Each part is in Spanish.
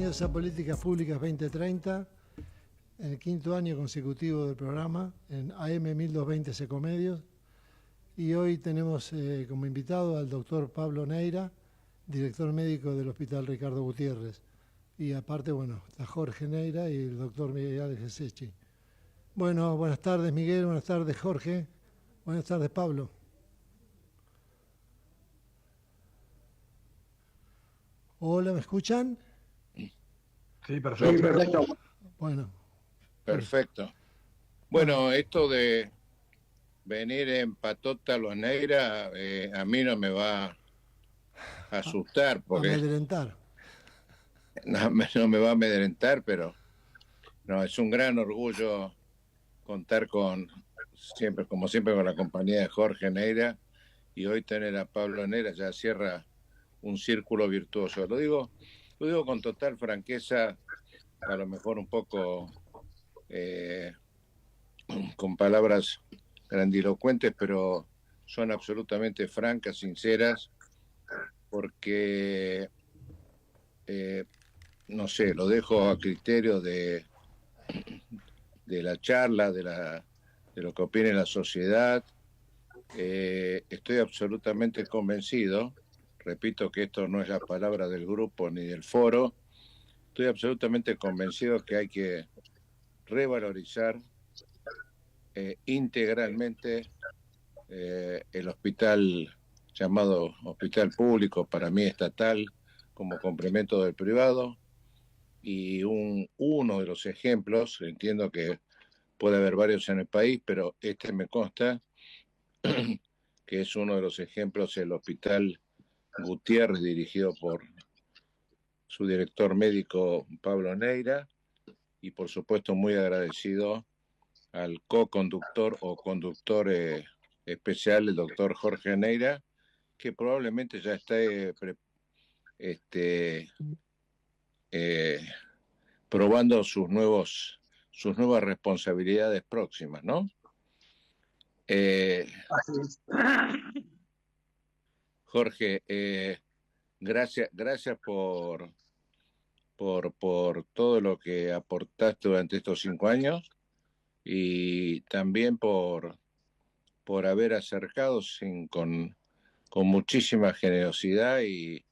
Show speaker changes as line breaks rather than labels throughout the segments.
Bienvenidos a Políticas Públicas 2030, en el quinto año consecutivo del programa, en AM 1220 Secomedios. Y hoy tenemos como invitado al doctor Pablo Neira, director médico del Hospital Ricardo Gutiérrez. Y aparte, bueno, está Jorge Neira y el doctor Miguel Gesechi. Bueno, buenas tardes Miguel, buenas tardes Jorge, buenas tardes Pablo. Hola, ¿me escuchan?
Sí, perfecto.
Sí, perfecto.
Bueno.
Perfecto. Bueno, esto de venir en patota a los Neira, a mí no me va a asustar, porque
Amedrentar.
no me va a amedrentar, pero no, es un gran orgullo contar siempre con la compañía de Jorge Neira, y hoy tener a Pablo Neira ya cierra un círculo virtuoso. Lo digo con total franqueza, a lo mejor un poco con palabras grandilocuentes, pero son absolutamente francas, sinceras, porque no sé, lo dejo a criterio de la charla, de lo que opine la sociedad. Estoy absolutamente convencido, repito que esto no es la palabra del grupo ni del foro, estoy absolutamente convencido que hay que revalorizar integralmente el hospital llamado hospital público, para mí estatal, como complemento del privado, y uno de los ejemplos, entiendo que puede haber varios en el país, pero este me consta que es uno de los ejemplos, el Hospital Gutiérrez, dirigido por su director médico Pablo Neira, y por supuesto muy agradecido al co-conductor o conductor especial, el doctor Jorge Neira, que probablemente ya esté probando sus nuevas responsabilidades próximas, ¿no? Jorge, gracias por todo lo que aportaste durante estos 5 años, y también por haber acercado con muchísima generosidad y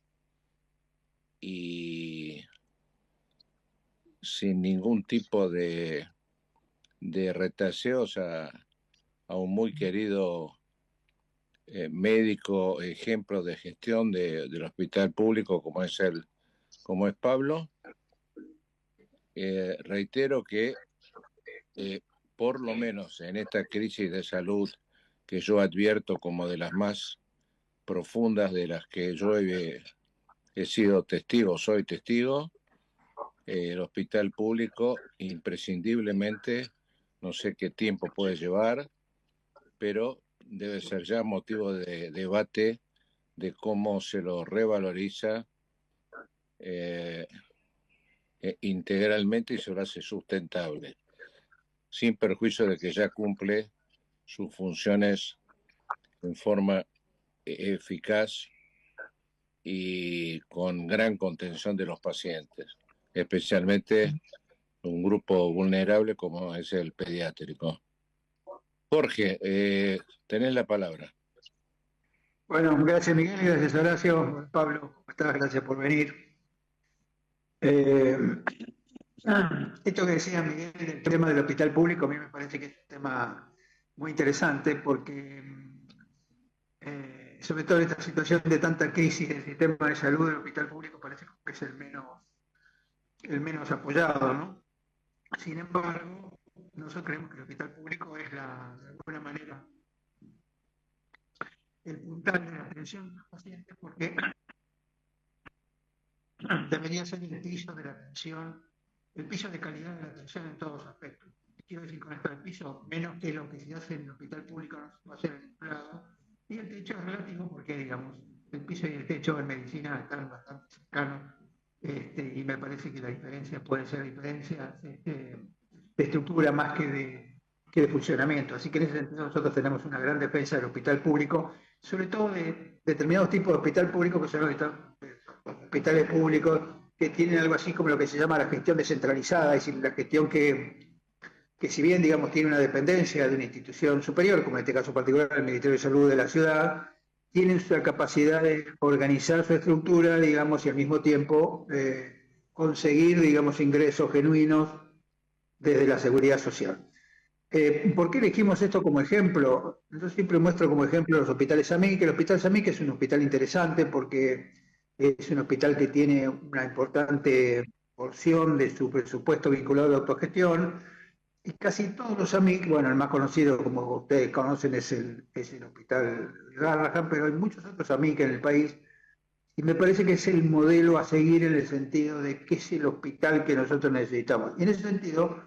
sin ningún tipo de retaseos a un muy querido médico, ejemplo de gestión del hospital público como es Pablo. Reitero que por lo menos en esta crisis de salud, que yo advierto como de las más profundas de las que yo he sido testigo, soy testigo, el hospital público imprescindiblemente, no sé qué tiempo puede llevar, pero debe ser ya motivo de debate de cómo se lo revaloriza integralmente y se lo hace sustentable, sin perjuicio de que ya cumple sus funciones en forma eficaz y con gran contención de los pacientes, especialmente un grupo vulnerable como es el pediátrico. Jorge, tenés la palabra.
Bueno, gracias Miguel y gracias Horacio. Pablo, ¿cómo estás? Gracias por venir. Esto que decía Miguel, el tema del hospital público, a mí me parece que es un tema muy interesante porque, sobre todo en esta situación de tanta crisis del sistema de salud, el hospital público parece que es el menos apoyado, ¿no? Sin embargo, nosotros creemos que el hospital público es de alguna manera el puntal de la atención de los pacientes, porque debería ser el piso de la atención, el piso de calidad de la atención en todos los aspectos. Quiero decir con esto, el piso menos que lo que se hace en el hospital público no va a ser en ningún lado, y el techo es relativo porque, digamos, el piso y el techo en medicina están bastante cercanos, y me parece que la diferencia puede ser diferencias de estructura más que de funcionamiento. Así que en ese sentido nosotros tenemos una gran defensa del hospital público, sobre todo de determinados tipos de hospital público que son los hospitales públicos que tienen algo así como lo que se llama la gestión descentralizada, es decir, la gestión que si bien, digamos, tiene una dependencia de una institución superior, como en este caso particular el Ministerio de Salud de la ciudad, tienen la capacidad de organizar su estructura, digamos, y al mismo tiempo conseguir, digamos, ingresos genuinos desde la seguridad social. ¿Por qué elegimos esto como ejemplo? Yo siempre muestro como ejemplo los hospitales AMIC, que el Hospital AMIC es un hospital interesante porque es un hospital que tiene una importante porción de su presupuesto vinculado a la autogestión, y casi todos los AMIC, bueno, el más conocido, como ustedes conocen, es el Hospital Garrahan, pero hay muchos otros AMIC en el país, y me parece que es el modelo a seguir en el sentido de qué es el hospital que nosotros necesitamos. Y en ese sentido,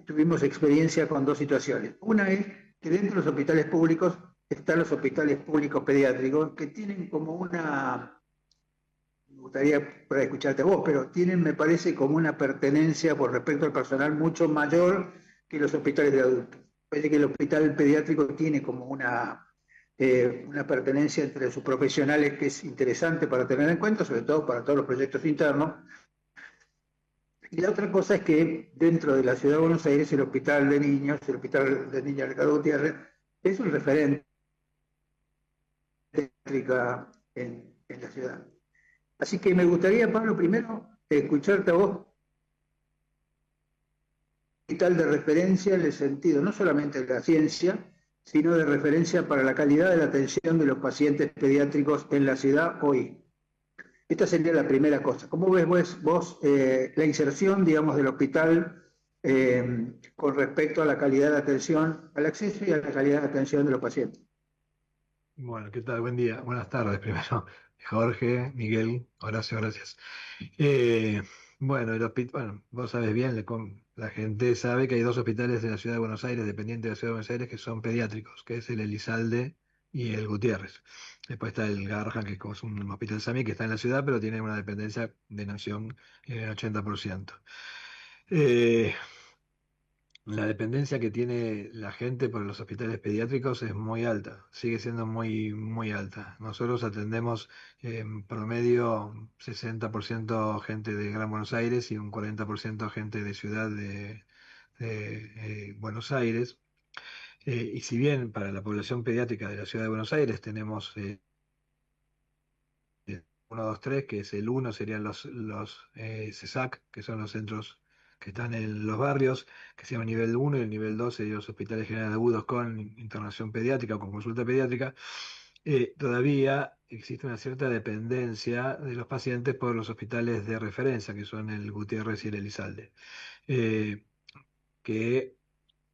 tuvimos experiencia con dos situaciones. Una es que dentro de los hospitales públicos están los hospitales públicos pediátricos, que tienen como una... Me gustaría poder escucharte a vos, pero tienen, me parece, como una pertenencia por respecto al personal mucho mayor que los hospitales de adultos. Parece que el hospital pediátrico tiene como una pertenencia entre sus profesionales que es interesante para tener en cuenta, sobre todo para todos los proyectos internos. Y la otra cosa es que dentro de la ciudad de Buenos Aires el hospital de niños, el hospital de niños Ricardo Gutiérrez, es un referente en la ciudad. Así que me gustaría, Pablo, primero escucharte a vos, hospital de referencia en el sentido no solamente de la ciencia, sino de referencia para la calidad de la atención de los pacientes pediátricos en la ciudad hoy. Esta sería la primera cosa. ¿Cómo ves vos la inserción, digamos, del hospital con respecto a la calidad de atención, al acceso y a la calidad de atención de los pacientes?
Bueno, ¿qué tal? Buen día. Buenas tardes primero. Jorge, Miguel, Horacio, gracias. Bueno, vos sabés bien, la gente sabe que hay dos hospitales de la ciudad de Buenos Aires, dependientes de la ciudad de Buenos Aires, que son pediátricos, que es el Elizalde y el Gutiérrez. Después está el Garrahan, que es un hospital SAMI que está en la ciudad, pero tiene una dependencia de Nación en el 80%. La dependencia que tiene la gente por los hospitales pediátricos es muy alta, sigue siendo muy, muy alta. Nosotros atendemos en promedio 60% gente de Gran Buenos Aires y un 40% gente de Ciudad de Buenos Aires. Y si bien para la población pediátrica de la Ciudad de Buenos Aires tenemos 1, 2, 3, que es el 1 serían los CESAC, que son los centros que están en los barrios, que se llama nivel 1, y el nivel 2 serían los hospitales generales agudos con internación pediátrica o con consulta pediátrica. Todavía existe una cierta dependencia de los pacientes por los hospitales de referencia, que son el Gutiérrez y el Elizalde. Que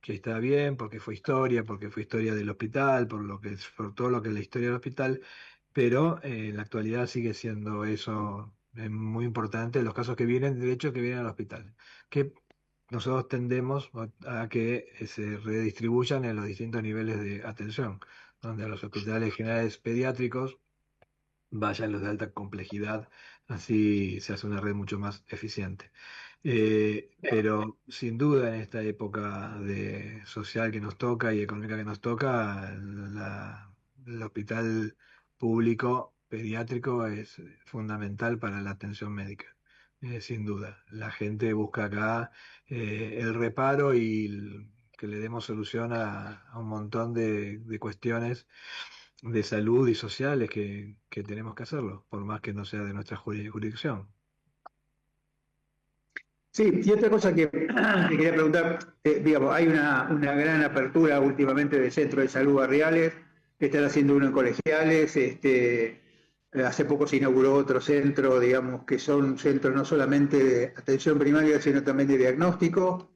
está bien, porque fue historia del hospital, por todo lo que es la historia del hospital, pero en la actualidad sigue siendo eso muy importante, los casos que vienen, de hecho, que vienen al hospital, que nosotros tendemos a que se redistribuyan en los distintos niveles de atención, donde a los hospitales generales pediátricos vayan los de alta complejidad, así se hace una red mucho más eficiente. Pero sin duda en esta época social que nos toca y económica que nos toca, el hospital público pediátrico es fundamental para la atención médica, sin duda. La gente busca acá el reparo y que le demos solución a un montón de cuestiones de salud y sociales que tenemos que hacerlo, por más que no sea de nuestra jurisdicción.
Sí, y otra cosa que te quería preguntar, digamos, hay una gran apertura últimamente de centros de salud barriales, están haciendo uno en Colegiales, hace poco se inauguró otro centro, digamos, que son centros no solamente de atención primaria, sino también de diagnóstico,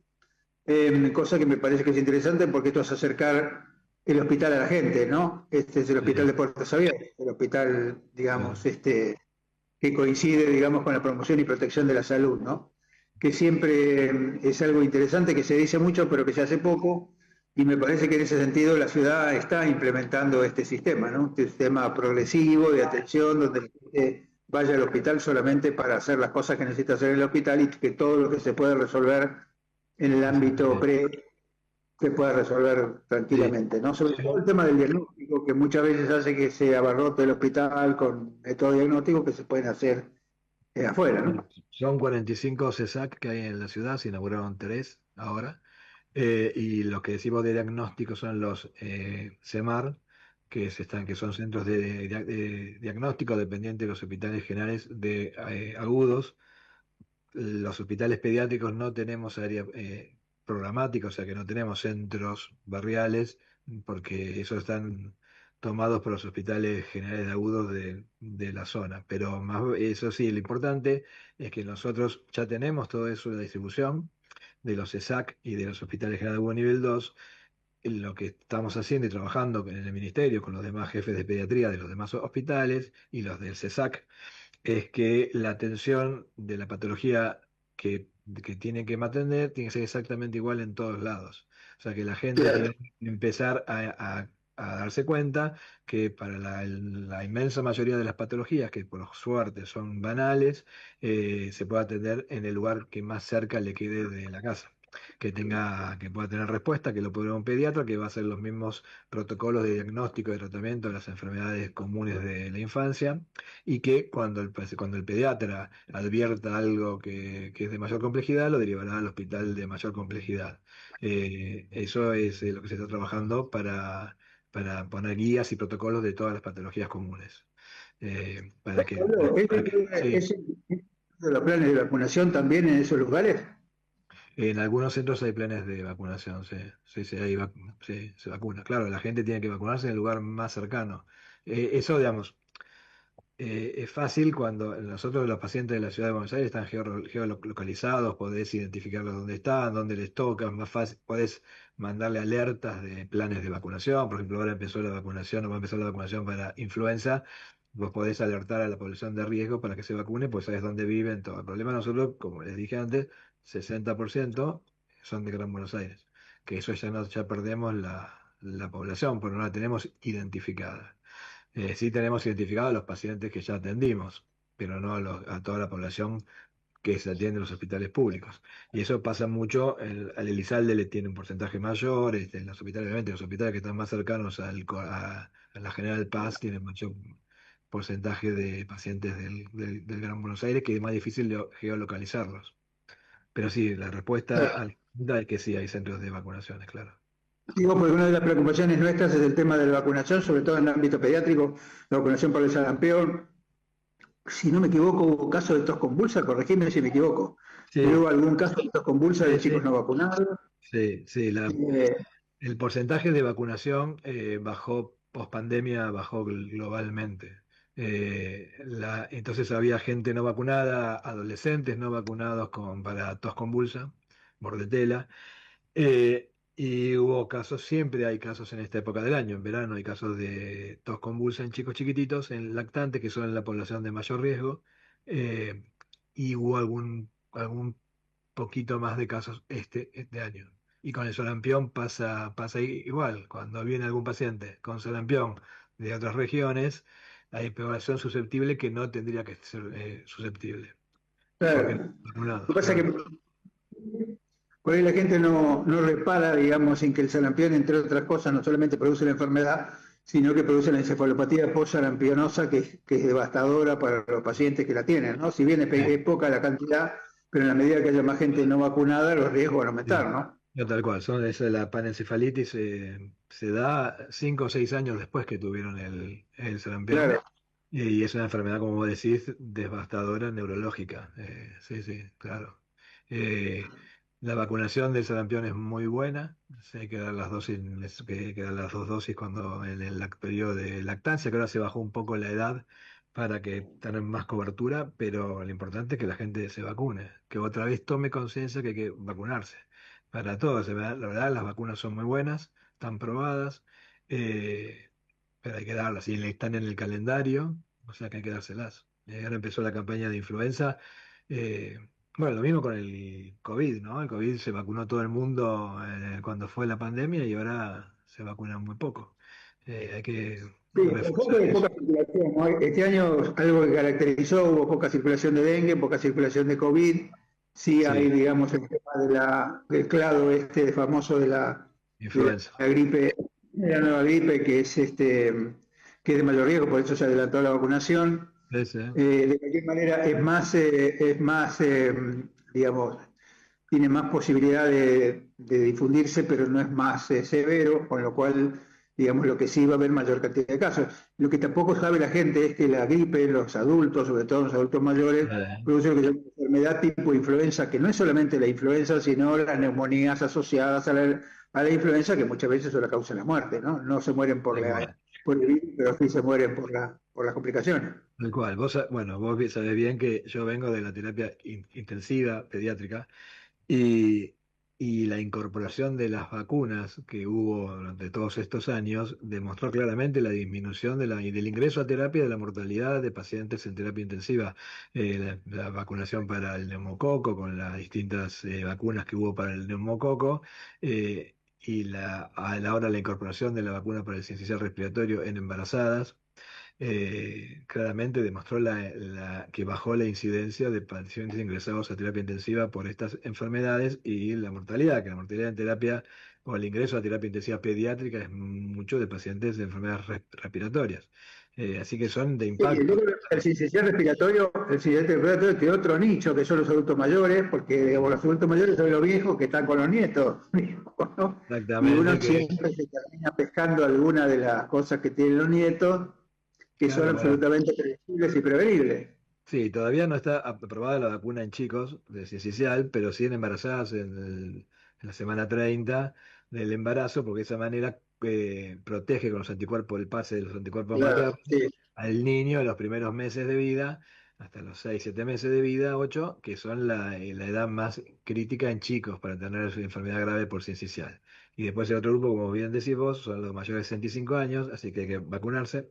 cosa que me parece que es interesante porque esto es acercar el hospital a la gente, ¿no? Este es el hospital de Puertas Abiertas, el hospital, digamos, que coincide, digamos, con la promoción y protección de la salud, ¿no? Que siempre es algo interesante, que se dice mucho, pero que se hace poco, y me parece que en ese sentido la ciudad está implementando este sistema, ¿no? Este sistema progresivo de atención, donde la gente vaya al hospital solamente para hacer las cosas que necesita hacer en el hospital y que todo lo que se puede resolver en el ámbito se pueda resolver tranquilamente, ¿no? Sobre todo el tema del diagnóstico, que muchas veces hace que se abarrote el hospital con métodos diagnósticos que se pueden hacer afuera, ¿no?
Son 45 CESAC que hay en la ciudad, se inauguraron 3 ahora. Y los que decimos de diagnóstico son los CEMAR, que son centros de diagnóstico dependientes de los hospitales generales de agudos. Los hospitales pediátricos no tenemos área programática, o sea que no tenemos centros barriales, porque esos están tomados por los hospitales generales de agudos de la zona. Pero más, eso sí, lo importante es que nosotros ya tenemos todo eso de la distribución de los ESAC y de los hospitales generales de agudo nivel 2. Lo que estamos haciendo y trabajando en el ministerio con los demás jefes de pediatría de los demás hospitales y los del CESAC es que la atención de la patología que tiene que atender tiene que ser exactamente igual en todos lados. O sea, que la gente
Claro.
tiene que empezar a darse cuenta que para la inmensa mayoría de las patologías, que por suerte son banales, se puede atender en el lugar que más cerca le quede de la casa. Que pueda tener respuesta, que lo pueda ver un pediatra, que va a hacer los mismos protocolos de diagnóstico y de tratamiento de las enfermedades comunes de la infancia, y que cuando el pediatra advierta algo que es de mayor complejidad, lo derivará al hospital de mayor complejidad. Eso es lo que se está trabajando para poner guías y protocolos de todas las patologías comunes. Para que,
Pablo,
sí.
¿es de los planes de vacunación también en esos lugares?
En algunos centros hay planes de vacunación, sí, sí, sí, sí, se vacuna. Claro, la gente tiene que vacunarse en el lugar más cercano. Eso, digamos, es fácil cuando nosotros los pacientes de la ciudad de Buenos Aires están geolocalizados, podés identificarlos dónde están, dónde les toca, más fácil, podés mandarle alertas de planes de vacunación. Por ejemplo, ahora empezó la vacunación, o va a empezar la vacunación para influenza. Vos podés alertar a la población de riesgo para que se vacune, pues sabes dónde viven, todo. El problema nosotros, como les dije antes, 60% son de Gran Buenos Aires, que eso ya perdemos la población, pero no la tenemos identificada. Sí tenemos identificados a los pacientes que ya atendimos, pero no a toda la población que se atiende en los hospitales públicos. Y eso pasa mucho, al Elizalde le tiene un porcentaje mayor, en los hospitales, obviamente, los hospitales que están más cercanos a la General Paz tienen mayor porcentaje de pacientes del Gran Buenos Aires, que es más difícil de geolocalizarlos. Pero sí, la respuesta a la pregunta es que sí, hay centros de vacunaciones, claro.
Digo, porque una de las preocupaciones nuestras es el tema de la vacunación, sobre todo en el ámbito pediátrico, la vacunación por el sarampión. Si no me equivoco, hubo casos de tos convulsa, corregime si me equivoco.
Sí,
Hubo algún caso de tos convulsa
sí,
de chicos
sí.
no vacunados.
Sí, sí,
Eh,
el porcentaje de vacunación bajó, pospandemia bajó globalmente. Entonces había gente no vacunada, adolescentes no vacunados para tos convulsa, bordetela, y hubo casos, siempre hay casos en esta época del año, en verano hay casos de tos convulsa en chicos chiquititos, en lactantes, que son la población de mayor riesgo, eh, y hubo algún poquito más de casos este año. Y con el sarampión pasa igual. Cuando viene algún paciente con sarampión de otras regiones, hay población susceptible que no tendría que ser susceptible, porque no
claro.
está vacunado,
Lo que pasa es
claro.
que por ahí la gente no repara, digamos, en que el sarampión, entre otras cosas, no solamente produce la enfermedad, sino que produce la encefalopatía post-sarampionosa, que es devastadora para los pacientes que la tienen, ¿no? Si bien
Sí,
es poca la cantidad, pero en la medida que haya más gente no vacunada, los riesgos van a aumentar,
sí.
¿no?
No, tal cual. La panencefalitis se da 5 o 6 años después que tuvieron el sarampión.
Claro.
Y es una enfermedad, como vos decís, devastadora neurológica. Sí, sí, claro. Eh, la vacunación del sarampión es muy buena. Sí, hay que dar las dosis, hay que dar las 2 dosis cuando en el periodo de lactancia, que ahora se bajó un poco la edad para que tengan más cobertura, pero lo importante es que la gente se vacune, que otra vez tome conciencia que hay que vacunarse. Para todos, la verdad, las vacunas son muy buenas, están probadas. eh, pero hay que darlas, y están en el calendario, o sea que hay que dárselas. Ahora empezó la campaña de influenza. eh, bueno, lo mismo con el COVID, ¿no? El COVID se vacunó todo el mundo cuando fue la pandemia y ahora se vacuna muy poco. Hay que
Sí,
reforzar
poca,
eso.
poca circulación, ¿no? Este año algo que caracterizó, hubo poca circulación de dengue, poca circulación de COVID. Sí hay,
Sí,
digamos, el tema del clado este famoso de
influenza.
la gripe, de la nueva gripe, que es de mayor riesgo, por eso se adelantó la vacunación.
Sí, sí.
De cualquier manera digamos, tiene más posibilidad de difundirse, pero no es más severo, con lo cual, digamos, lo que sí va a haber mayor cantidad de casos. Lo que tampoco sabe la gente es que la gripe en los adultos, sobre todo en los adultos mayores, produce lo que se llama enfermedad tipo influenza, que no es solamente la influenza, sino las neumonías asociadas a la influenza, que muchas veces son la causa de la muerte, ¿no? No se mueren por el virus, pero sí se mueren por las complicaciones.
Tal cual. Bueno, vos sabés bien que yo vengo de la terapia intensiva pediátrica y, y la incorporación de las vacunas que hubo durante todos estos años demostró claramente la disminución y del ingreso a terapia de la mortalidad de pacientes en terapia intensiva. La vacunación para el neumococo, con las distintas vacunas que hubo para el neumococo. A la hora de la incorporación de la vacuna para el sincicial respiratorio en embarazadas, claramente demostró que bajó la incidencia de pacientes ingresados a terapia intensiva por estas enfermedades y la mortalidad, que la mortalidad en terapia o el ingreso a terapia intensiva pediátrica es mucho de pacientes de enfermedades respiratorias. Así que son de
Sí,
impacto.
luego el sincicial respiratorio tiene otro nicho, que son los adultos mayores, porque digamos, los adultos mayores son los viejos que están con los nietos, ¿no? Y uno
Exactamente,
siempre se termina pescando alguna de las cosas que tienen los nietos, que son
claro,
absolutamente predecibles y prevenibles.
sí, todavía no está aprobada la vacuna en chicos de sincicial, pero sí en embarazadas en la semana 30 del embarazo, porque de esa manera protege con los anticuerpos, el pase de los anticuerpos
Claro,
maternos
sí.
al niño en los primeros meses de vida, hasta los 6 7 meses de vida, 8 que son la edad más crítica en chicos para tener su enfermedad grave por sincicial. Y después el otro grupo, como bien decís vos, son los mayores de 65 años, así que hay que vacunarse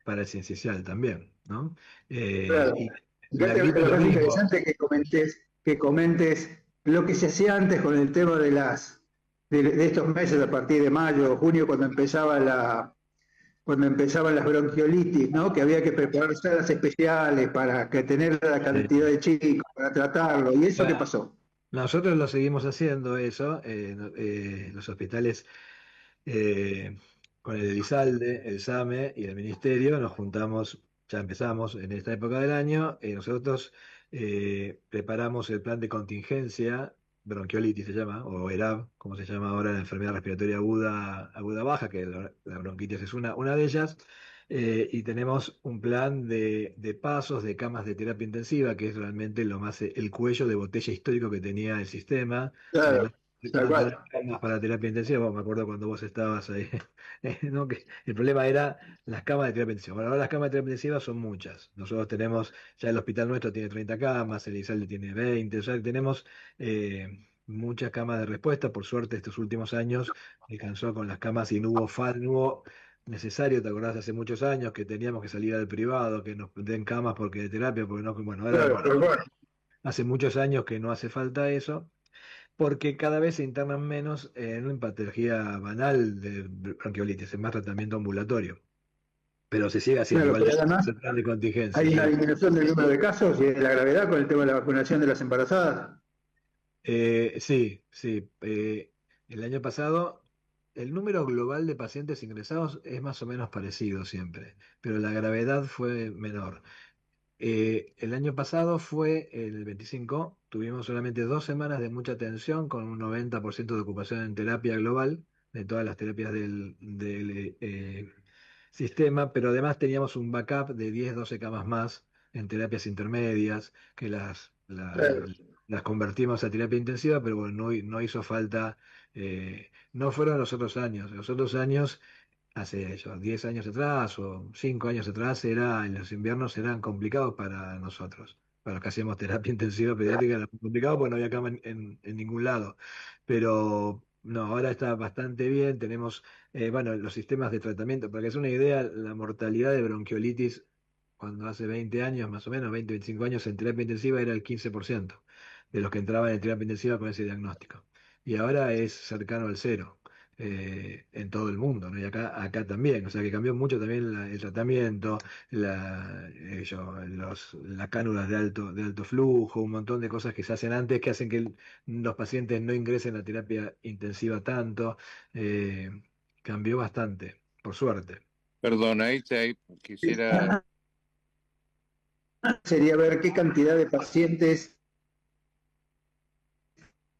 para el sincicial también, ¿no?
Claro.
Y la
Fíjate,
gripe
me
es lo
parece
mismo.
interesante que comentes lo que se hacía antes con el tema de estos meses, a partir de mayo o junio, cuando empezaban las bronquiolitis, ¿no? Que había que preparar salas especiales para que tener la cantidad de chicos para tratarlo. ¿Y eso qué
Bueno,
pasó?
nosotros lo seguimos haciendo eso, los hospitales eh, con el Elizalde, el SAME y el Ministerio nos juntamos, ya empezamos en esta época del año, nosotros preparamos el plan de contingencia, bronquiolitis se llama, o ERAB, como se llama ahora, la enfermedad respiratoria aguda baja, que la bronquitis es una de ellas. Y tenemos un plan de pasos, de camas de terapia intensiva, que es realmente lo más, el cuello de botella histórico que tenía el sistema.
Claro, tal
No tener
cual.
camas para terapia intensiva. Me acuerdo cuando vos estabas ahí, ¿no? Que el problema era las camas de terapia intensiva. Bueno, ahora las camas de terapia intensiva son muchas. Nosotros tenemos, ya el hospital nuestro tiene 30 camas, el Izalde tiene 20, o sea, que tenemos muchas camas de respuesta. Por suerte, estos últimos años alcanzó con las camas y no hubo necesario, ¿te acordás? Hace muchos años que teníamos que salir al privado, que nos den camas porque de terapia, porque no, bueno, ahora
Claro, tal cual.
hace muchos años que no hace falta eso porque cada vez se internan menos en una patología banal de bronquiolitis, es más tratamiento ambulatorio. Pero se sigue haciendo
Claro,
igual
pero además
el plan de contingencia,
hay una
sí.
disminución del número de casos y de la gravedad con el tema de la vacunación de las embarazadas.
Sí, sí. El año pasado, el número global de pacientes ingresados es más o menos parecido siempre, pero la gravedad fue menor. El año pasado fue el 25, tuvimos solamente 2 semanas de mucha tensión con un 90% de ocupación en terapia global, de todas las terapias del sistema, pero además teníamos un backup de 10 12 camas más en terapias intermedias, que
Claro.
las convertimos a terapia intensiva, pero bueno, no hizo falta, no fueron los otros años hace eso, 10 años atrás o 5 años atrás, en los inviernos eran complicados para nosotros. Para los que hacíamos terapia intensiva pediátrica era muy complicado porque no había cama en ningún lado. Pero no, ahora está bastante bien. Tenemos, bueno, los sistemas de tratamiento. Para que es una idea, la mortalidad de bronquiolitis cuando hace 20 años, más o menos, 20 25 años en terapia intensiva era el 15% de los que entraban en terapia intensiva con ese diagnóstico. Y ahora es cercano al cero en todo el mundo, ¿no? Y acá también, o sea que cambió mucho también el tratamiento, las cánulas de alto flujo, un montón de cosas que se hacen antes que hacen que los pacientes no ingresen a terapia intensiva tanto. eh, Cambió bastante, por suerte.
Perdón, ahí quisiera
sería ver qué cantidad de pacientes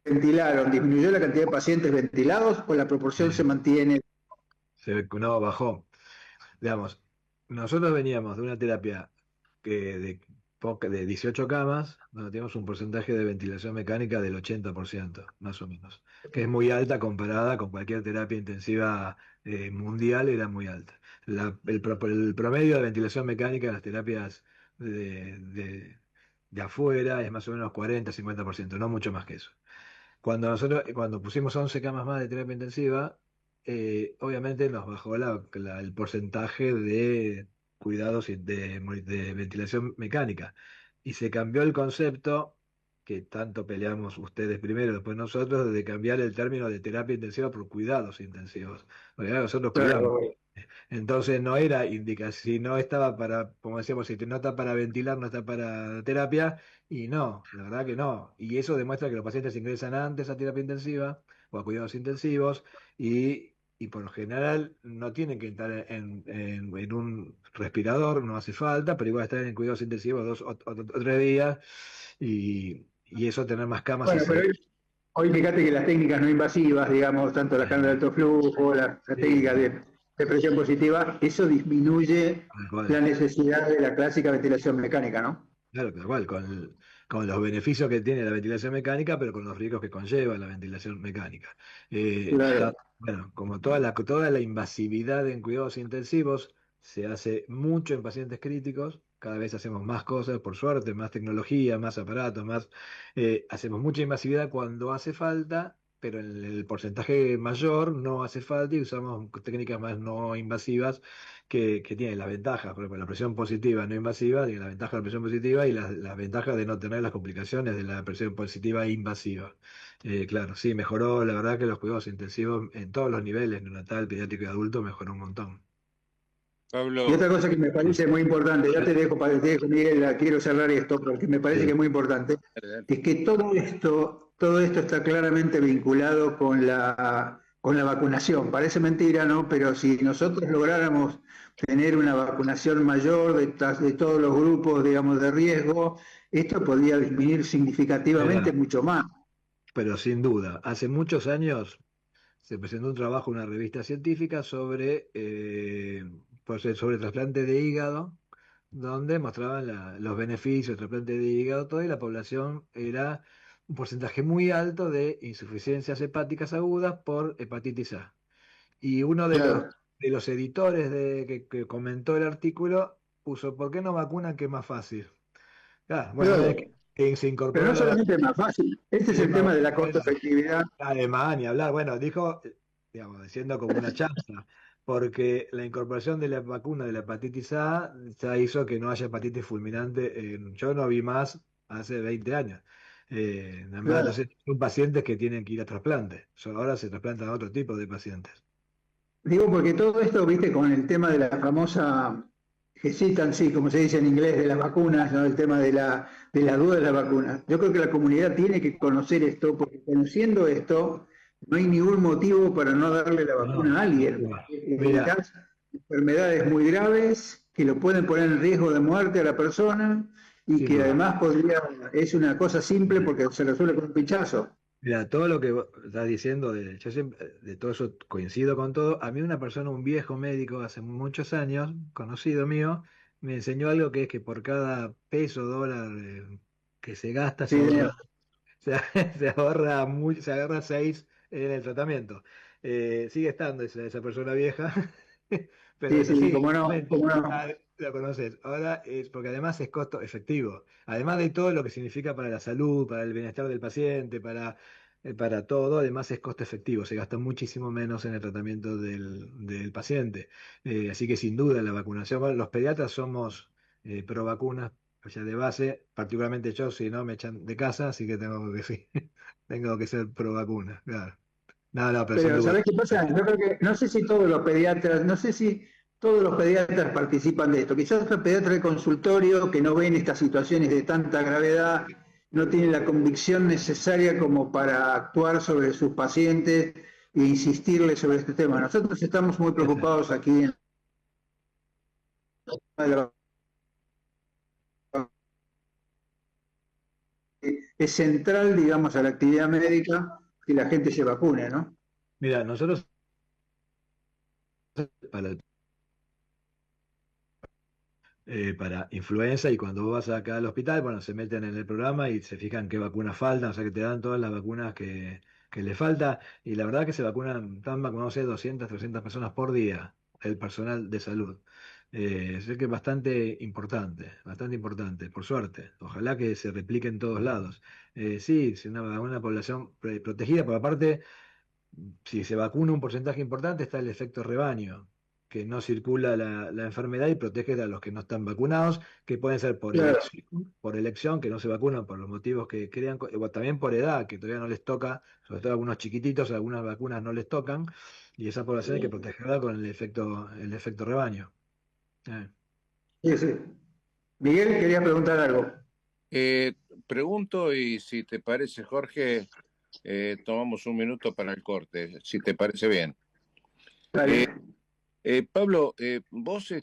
ventilaron. ¿Disminuyó la cantidad de pacientes ventilados o la proporción se mantiene?
Se ve que no bajó. Digamos, nosotros veníamos de una terapia de 18 camas, donde teníamos un porcentaje de ventilación mecánica del 80%, más o menos, que es muy alta comparada con cualquier terapia intensiva mundial, era muy alta. El promedio de ventilación mecánica de las terapias de, de- de afuera es más o menos 40-50%, no mucho más que eso. Cuando pusimos 11 camas más de terapia intensiva, obviamente nos bajó el porcentaje de cuidados y de ventilación mecánica. Y se cambió el concepto, que tanto peleamos ustedes primero, después nosotros, de cambiar el término de terapia intensiva por cuidados intensivos. Porque claro, nosotros cuidamos.
Claro,
Entonces no era indicación, si no estaba para, como decíamos, si no está para ventilar, no está para terapia, y no, la verdad que no. Y eso demuestra que los pacientes ingresan antes a terapia intensiva o a cuidados intensivos y por lo general no tienen que estar en un respirador, no hace falta, pero igual estar en cuidados intensivos 2 o 3 días y eso tener más camas
bueno, pero
hace...
hoy fíjate que las técnicas no invasivas, digamos, tanto la cámara de alto flujo, la técnica
Sí,
de presión positiva, eso disminuye
tal cual.
la necesidad de la clásica ventilación mecánica, ¿no?
Claro, tal cual, con los beneficios que tiene la ventilación mecánica, pero con los riesgos que conlleva la ventilación mecánica.
Claro.
Bueno, como toda la invasividad en cuidados intensivos se hace mucho en pacientes críticos, cada vez hacemos más cosas, por suerte, más tecnología, más aparatos, hacemos mucha invasividad cuando hace falta, pero en el porcentaje mayor no hace falta y usamos técnicas más no invasivas que tiene las ventajas, por ejemplo, la presión positiva no invasiva, tiene la ventaja de la presión positiva y las ventajas de no tener las complicaciones de la presión positiva invasiva. Claro, sí, mejoró, la verdad que los cuidados intensivos en todos los niveles, neonatal, pediátrico y adulto, mejoró un montón.
Y
Pablo,
otra cosa que me parece muy importante, ya te dejo, Miguel, quiero cerrar esto, porque me parece que
Sí,
es muy importante, es que todo esto está claramente vinculado con la vacunación. Parece mentira, ¿no? Pero si nosotros lográramos tener una vacunación mayor de todos los grupos, digamos, de riesgo, esto podría disminuir significativamente
era,
mucho más.
pero sin duda, hace muchos años se presentó un trabajo en una revista científica sobre trasplante de hígado, donde mostraban los beneficios del trasplante de hígado, todo, y la población era un porcentaje muy alto de insuficiencias hepáticas agudas por hepatitis A. Y uno
Claro.
de los editores que comentó el artículo puso, ¿por qué no vacunan que es más fácil? Claro, bueno, una vez
Claro.
que se
Pero
incorporó
no solamente es más fácil, este es el tema de la costo
bueno,
efectividad.
Alemania, hablar, bueno, dijo, digamos, diciendo como una chanza, porque la incorporación de la vacuna de la hepatitis A ya hizo que no haya hepatitis fulminante. Yo no vi más hace 20 años. Nada más,
Claro.
entonces son pacientes que tienen que ir a trasplante. Ahora se trasplantan a otro tipo de pacientes.
Digo porque todo esto, viste, con el tema de la famosa hesitancy, como se dice en inglés, de las vacunas, ¿no? El tema de la duda de las vacunas. Yo creo que la comunidad tiene que conocer esto, porque conociendo esto, no hay ningún motivo para no darle la vacuna
No,
a
tal
alguien.
cual. Mira,
Evitas enfermedades muy graves que lo pueden poner en riesgo de muerte a la persona y
sin
que
duda.
además es una cosa simple porque se resuelve con un pinchazo.
Mira, todo lo que vos estás diciendo, yo siempre, de todo eso coincido con todo. A mí una persona, un viejo médico hace muchos años, conocido mío, me enseñó algo que es que por cada peso, dólar que se gasta,
Sí,
se, se agarra 6 en el tratamiento. Sigue estando esa persona vieja, pero
sí,
es
sí,
así.
cómo no, cómo no.
Ah, lo conoces. Ahora es porque además es costo efectivo. Además de todo lo que significa para la salud, para el bienestar del paciente, para todo, además es costo efectivo. Se gasta muchísimo menos en el tratamiento del paciente. Así que sin duda la vacunación, bueno, los pediatras somos pro vacunas, ya de base, particularmente yo, si no me echan de casa, así que tengo que sí, tengo que ser pro vacuna, claro. No, no, pero sin
Pero
duda.
¿sabés qué pasa? Yo creo que, no sé si todos los pediatras, no sé si todos los pediatras participan de esto. Quizás los pediatras de consultorio que no ven estas situaciones de tanta gravedad, no tienen la convicción necesaria como para actuar sobre sus pacientes e insistirles sobre este tema. Nosotros estamos muy preocupados aquí en la es central, digamos, a la actividad médica que la gente se vacune, ¿no?
Mira, nosotros para, para influenza, y cuando vos vas acá al hospital, bueno, se meten en el programa y se fijan qué vacunas faltan, o sea que te dan todas las vacunas que le falta, y la verdad que se vacunan, están vacunados 200, 300 personas por día, el personal de salud. Sé que es bastante importante, por suerte. Ojalá que se replique en todos lados. Sí, es una población protegida, por aparte si se vacuna un porcentaje importante, está el efecto rebaño, que no circula la enfermedad y protege a los que no están vacunados, que pueden ser
Claro.
por elección, que no se vacunan por los motivos que crean, o también por edad, que todavía no les toca, sobre todo a algunos chiquititos, algunas vacunas no les tocan, y esa población hay que protegerla con el efecto rebaño. Eh.
Sí, sí. Miguel, quería preguntar algo.
Eh, Pregunto y si te parece, Jorge, tomamos un minuto para el corte, si te parece bien. Eh,
Dale.
Pablo, vos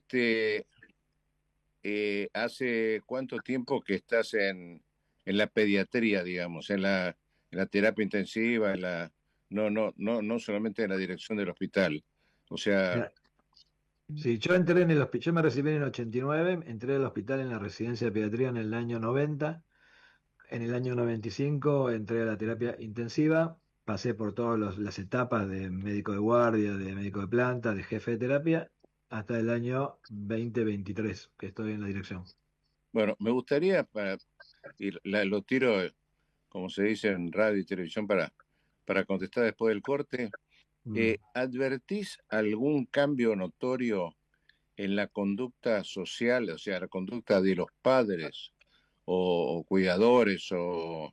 ¿hace cuánto tiempo que estás en la pediatría, digamos, en la terapia intensiva, no solamente en la dirección del hospital? O sea,
Mira, sí, yo entré en el hospital, yo me recibí en el 89, entré al hospital en la residencia de pediatría en el año 90. En el año 95 entré a la terapia intensiva, pasé por todas las etapas de médico de guardia, de médico de planta, de jefe de terapia, hasta el año 2023, que estoy en la dirección.
bueno, me gustaría, lo tiro, como se dice en radio y televisión, para contestar después del corte.
Mm.
¿Advertís algún cambio notorio en la conducta social, o sea, la conducta de los padres o cuidadores o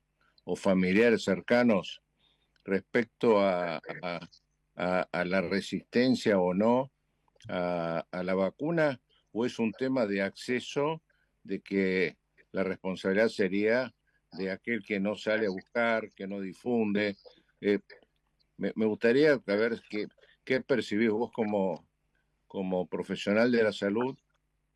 familiares cercanos respecto a la resistencia o no a la vacuna? ¿O es un tema de acceso, de que la responsabilidad sería de aquel que no sale a buscar, que no difunde? Eh, Me gustaría saber qué percibís vos como profesional de la salud,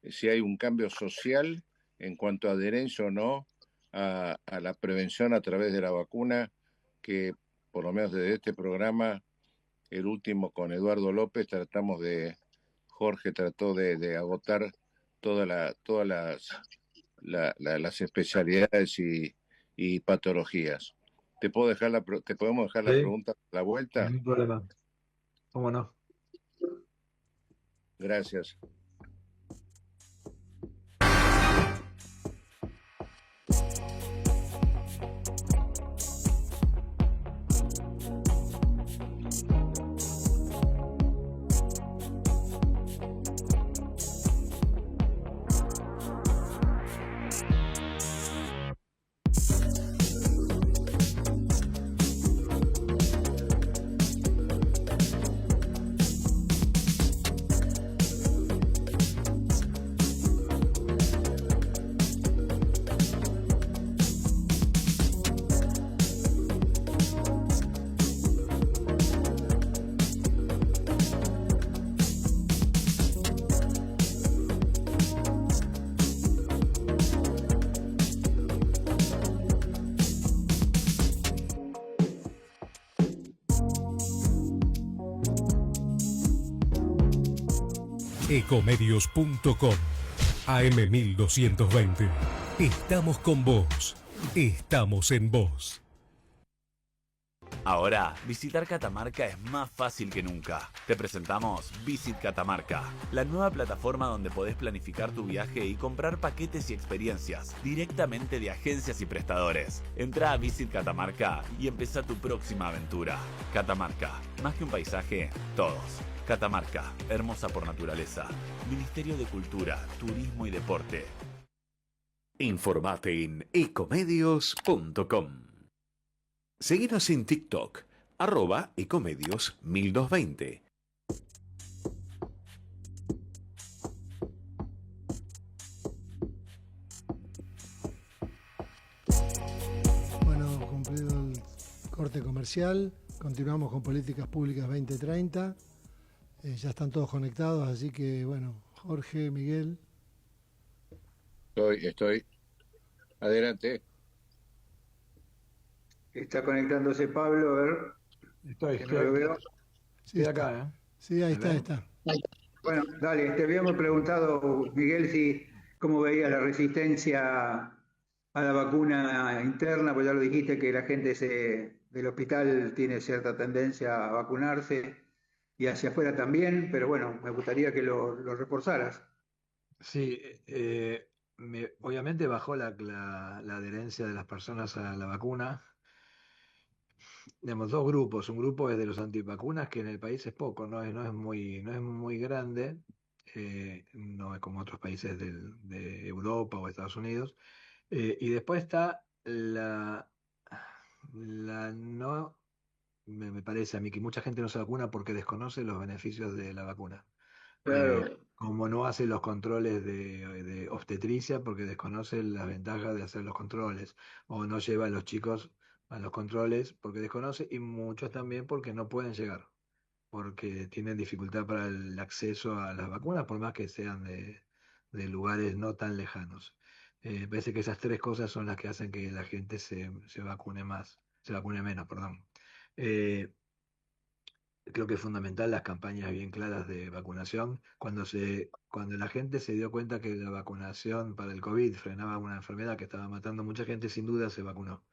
si hay un cambio social en cuanto a adherencia o no a la prevención a través de la vacuna, que por lo menos desde este programa, el último con Eduardo López, Jorge trató de agotar todas las especialidades y patologías. ¿Te podemos dejar la
Sí,
pregunta a la vuelta?
ningún problema. ¿Cómo no?
Gracias.
Ecomedios.com AM1220. Estamos con vos. Estamos en vos.
Ahora, visitar Catamarca es más fácil que nunca. Te presentamos Visit Catamarca, la nueva plataforma donde podés planificar tu viaje y comprar paquetes y experiencias directamente de agencias y prestadores. Entra a Visit Catamarca y empezá tu próxima aventura. Catamarca, más que un paisaje, todos. Catamarca, hermosa por naturaleza. Ministerio de Cultura, Turismo y Deporte.
Informate en ecomedios.com. Seguinos en TikTok, @ecomedios1220.
Bueno, cumplido el corte comercial, continuamos con Políticas Públicas 2030. Ya están todos conectados, así que bueno, Jorge, Miguel.
Estoy. Adelante.
Está conectándose Pablo, a ver, que no lo veo.
Sí,
Estoy
está.
acá, ¿eh?
Sí, ahí
¿Me
está,
ven?
está.
Bueno, dale, te habíamos preguntado, Miguel, si cómo veía la resistencia a la vacuna interna, pues ya lo dijiste que la gente del hospital tiene cierta tendencia a vacunarse y hacia afuera también, pero bueno, me gustaría que lo reforzaras.
Sí, obviamente bajó la adherencia de las personas a la vacuna. Tenemos dos grupos. Un grupo es de los antivacunas, que en el país es poco, no es muy grande, no es como otros países de Europa o Estados Unidos. Y después está la no, me parece a mí que mucha gente no se vacuna porque desconoce los beneficios de la vacuna.
Claro,
Como no hace los controles de obstetricia porque desconoce las ventajas de hacer los controles, o no lleva a los chicos a los controles porque desconoce, y muchos también porque no pueden llegar, porque tienen dificultad para el acceso a las vacunas, por más que sean de lugares no tan lejanos. Parece que esas tres cosas son las que hacen que la gente se vacune más, se vacune menos, perdón. Eh, Creo que es fundamental las campañas bien claras de vacunación. Cuando la gente se dio cuenta que la vacunación para el COVID frenaba una enfermedad que estaba matando a mucha gente, sin duda se vacunó,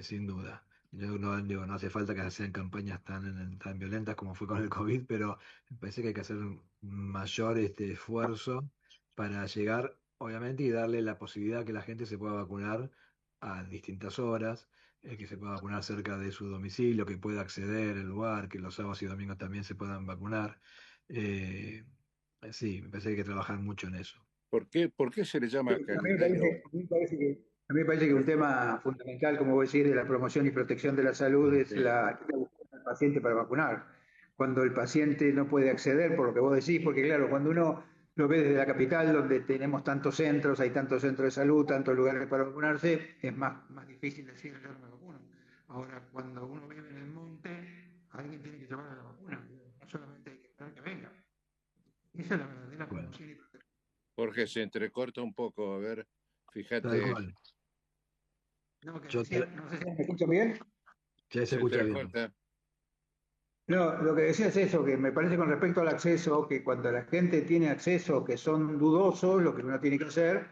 sin duda. Yo no digo, no hace falta que sean campañas tan violentas como fue con el COVID, pero me parece que hay que hacer un mayor esfuerzo para llegar, obviamente, y darle la posibilidad que la gente se pueda vacunar a distintas horas, que se pueda vacunar cerca de su domicilio, que pueda acceder al lugar, que los sábados y domingos también se puedan vacunar. Eh, sí, me parece que hay que trabajar mucho en eso.
Por qué se le
sí,
llama
a mí me parece,
calendario?
a mí me parece que un tema fundamental, como vos decís, de la promoción y protección de la salud es
Sí.
la búsqueda del paciente para vacunar. Cuando el paciente no puede acceder, por lo que vos decís, porque claro, cuando uno lo ve desde la capital, donde tenemos tantos centros, hay tantos centros de salud, tantos lugares para vacunarse, es más difícil decir yo no me vacuno. Ahora, cuando uno vive en el monte, alguien tiene que llevar a la vacuna, no solamente hay que esperar que venga. Esa es la verdadera
Bueno,
promoción y protección.
Jorge, se entrecorta un poco. A ver,
tal
fíjate,
cual.
No, que
Yo
decía, no sé si me escuchan bien.
ya se
se
escucha bien.
entrecorta.
No, lo que decía es eso, que me parece con respecto al acceso, que cuando la gente tiene acceso que son dudosos, lo que uno tiene que hacer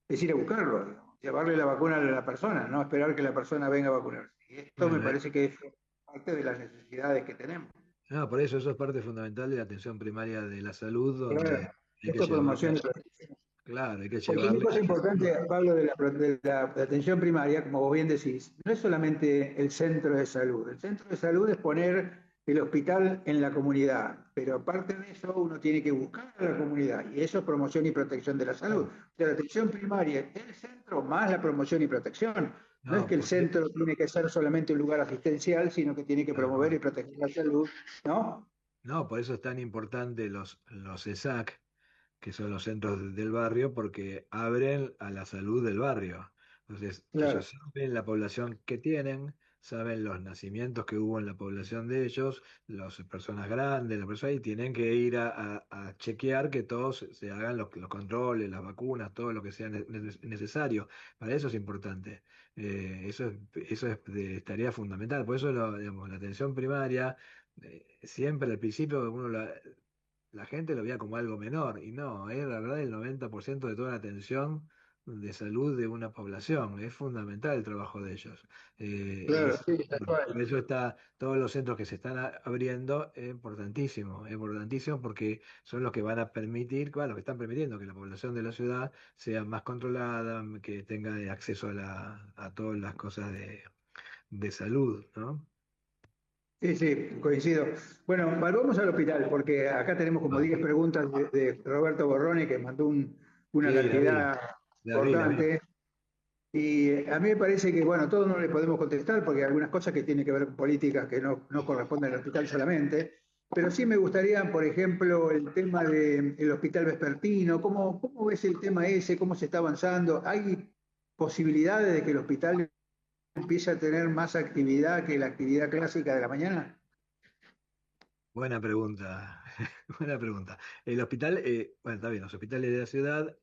es ir a buscarlo, digamos, llevarle la vacuna a la persona, no esperar que la persona venga a vacunarse. Y esto me
Bueno,
parece que es parte de las necesidades que tenemos.
no, por eso es parte fundamental de la atención primaria de la salud, donde
Claro,
hay que
esto promoción
llevarle,
y protección.
claro, hay que
Porque una
llevarle.
cosa importante, Pablo, de la atención primaria, como vos bien decís, no es solamente el centro de salud. El centro de salud es poner el hospital en la comunidad, pero aparte de eso uno tiene que buscar a la comunidad y eso es promoción y protección de la salud.
Claro.
O sea, la atención primaria es el centro más la promoción y protección. No es
No,
que el centro tiene que ser solamente un lugar asistencial, sino que tiene que
tal
promover
cual.
y proteger la salud, ¿no?
No, por eso es tan importante los ESAC, que son los centros del barrio, porque abren a la salud del barrio. Entonces,
Claro.
ellos saben la población que tienen, saben los nacimientos que hubo en la población de ellos, las personas grandes, las personas, y tienen que ir a chequear que todos se hagan los controles, las vacunas, todo lo que sea necesario. Para eso es importante. Eso es de tarea fundamental. Por eso, digamos, la atención primaria, siempre al principio la gente lo veía como algo menor, y no, es la verdad el 90% de toda la atención de salud de una población. Es fundamental el trabajo de ellos.
Claro, sí, tal
Por
cual.
eso está, todos los centros que se están abriendo es importantísimo porque son los que van a permitir, bueno, los que están permitiendo que la población de la ciudad sea más controlada, que tenga acceso a todas las cosas de salud, ¿no?
Sí, sí, coincido. Bueno, volvamos al hospital, porque acá tenemos como
Ah,
10 preguntas de Roberto Borroni, que mandó una
sí,
cantidad
la vi.
importante. Y a mí me parece que, bueno, todos no le podemos contestar, porque hay algunas cosas que tienen que ver con políticas que no corresponden al hospital solamente. Pero sí me gustaría, por ejemplo, el tema del hospital vespertino. ¿Cómo ves el tema ese? ¿Cómo se está avanzando? ¿Hay posibilidades de que el hospital empiece a tener más actividad que la actividad clásica de la mañana?
Buena pregunta, buena pregunta. El hospital, bueno, está bien, los hospitales de la ciudad,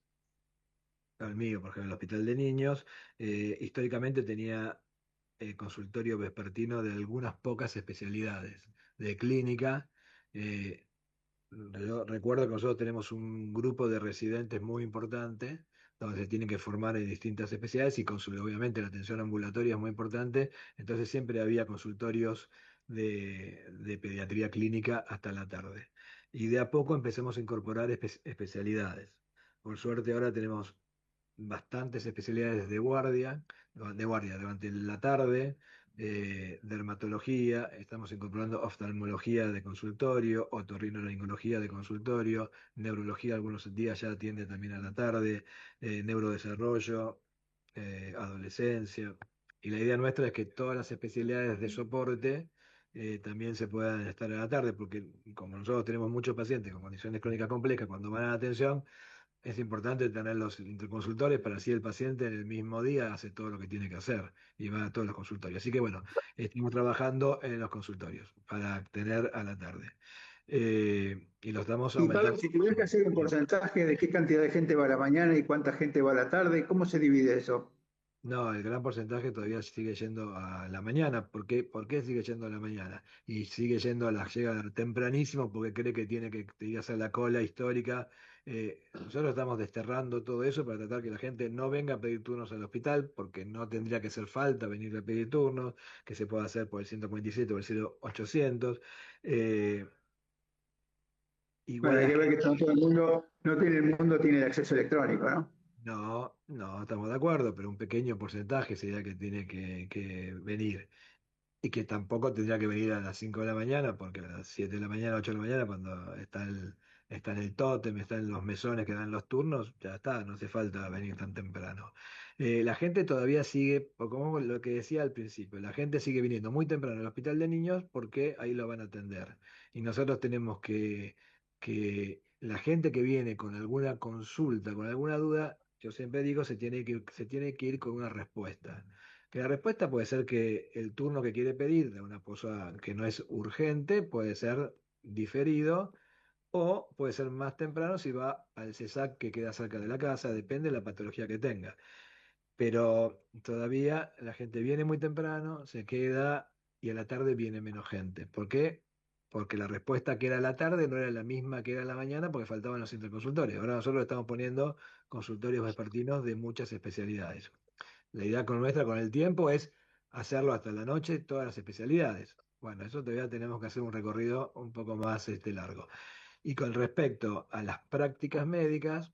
el mío, por ejemplo, el hospital de niños, históricamente tenía consultorio vespertino de algunas pocas especialidades de clínica. Eh, yo recuerdo que nosotros tenemos un grupo de residentes muy importante, donde se tienen que formar en distintas especialidades y obviamente la atención ambulatoria es muy importante, entonces siempre había consultorios de pediatría clínica hasta la tarde. Y de a poco empezamos a incorporar especialidades. Por suerte ahora tenemos bastantes especialidades de guardia durante la tarde, dermatología, estamos incorporando oftalmología de consultorio, otorrinolaringología de consultorio, neurología algunos días ya atiende también a la tarde, neurodesarrollo, adolescencia. Y la idea nuestra es que todas las especialidades de soporte también se puedan estar a la tarde, porque como nosotros tenemos muchos pacientes con condiciones crónicas complejas cuando van a la atención, es importante tener los interconsultores para así el paciente en el mismo día hace todo lo que tiene que hacer y va a todos los consultorios. Así que bueno, estamos trabajando en los consultorios para tener a la tarde. Y lo estamos
Y Pablo,
aumentando.
si tuvieras que hacer un porcentaje de qué cantidad de gente va a la mañana y cuánta gente va a la tarde, ¿cómo se divide eso?
No, el gran porcentaje todavía sigue yendo a la mañana. ¿Por qué sigue yendo a la mañana? Y sigue yendo llega tempranísimo porque cree que tiene que ir a hacer la cola histórica. Nosotros estamos desterrando todo eso para tratar que la gente no venga a pedir turnos al hospital, porque no tendría que hacer falta venir a pedir turnos, que se pueda hacer por el 147 o el 0800. Eh,
Bueno,
igual
hay
la
que ver que
gente.
no todo el mundo, no tiene el mundo tiene el acceso electrónico, ¿no?
No, no, estamos de acuerdo, pero un pequeño porcentaje sería que tiene que venir. Y que tampoco tendría que venir a las 5 de la mañana, porque a las 7 de la mañana, 8 de la mañana, cuando está en el tótem, están los mesones que dan los turnos, ya está, no hace falta venir tan temprano. La gente todavía sigue, como lo que decía al principio, la gente sigue viniendo muy temprano al hospital de niños porque ahí lo van a atender. Y nosotros tenemos que la gente que viene con alguna consulta, con alguna duda, yo siempre digo, se tiene que ir con una respuesta. Que la respuesta puede ser que el turno que quiere pedir de una cosa que no es urgente puede ser diferido o puede ser más temprano si va al CESAC que queda cerca de la casa, depende de la patología que tenga. Pero todavía la gente viene muy temprano, se queda y a la tarde viene menos gente. ¿Por qué? Porque la respuesta que era a la tarde no era la misma que era a la mañana porque faltaban los interconsultorios. Ahora nosotros estamos poniendo consultorios vespertinos de muchas especialidades. La idea con nuestra, con el tiempo, es hacerlo hasta la noche, todas las especialidades. Bueno, eso todavía tenemos que hacer un recorrido un poco más largo. Y con respecto a las prácticas médicas,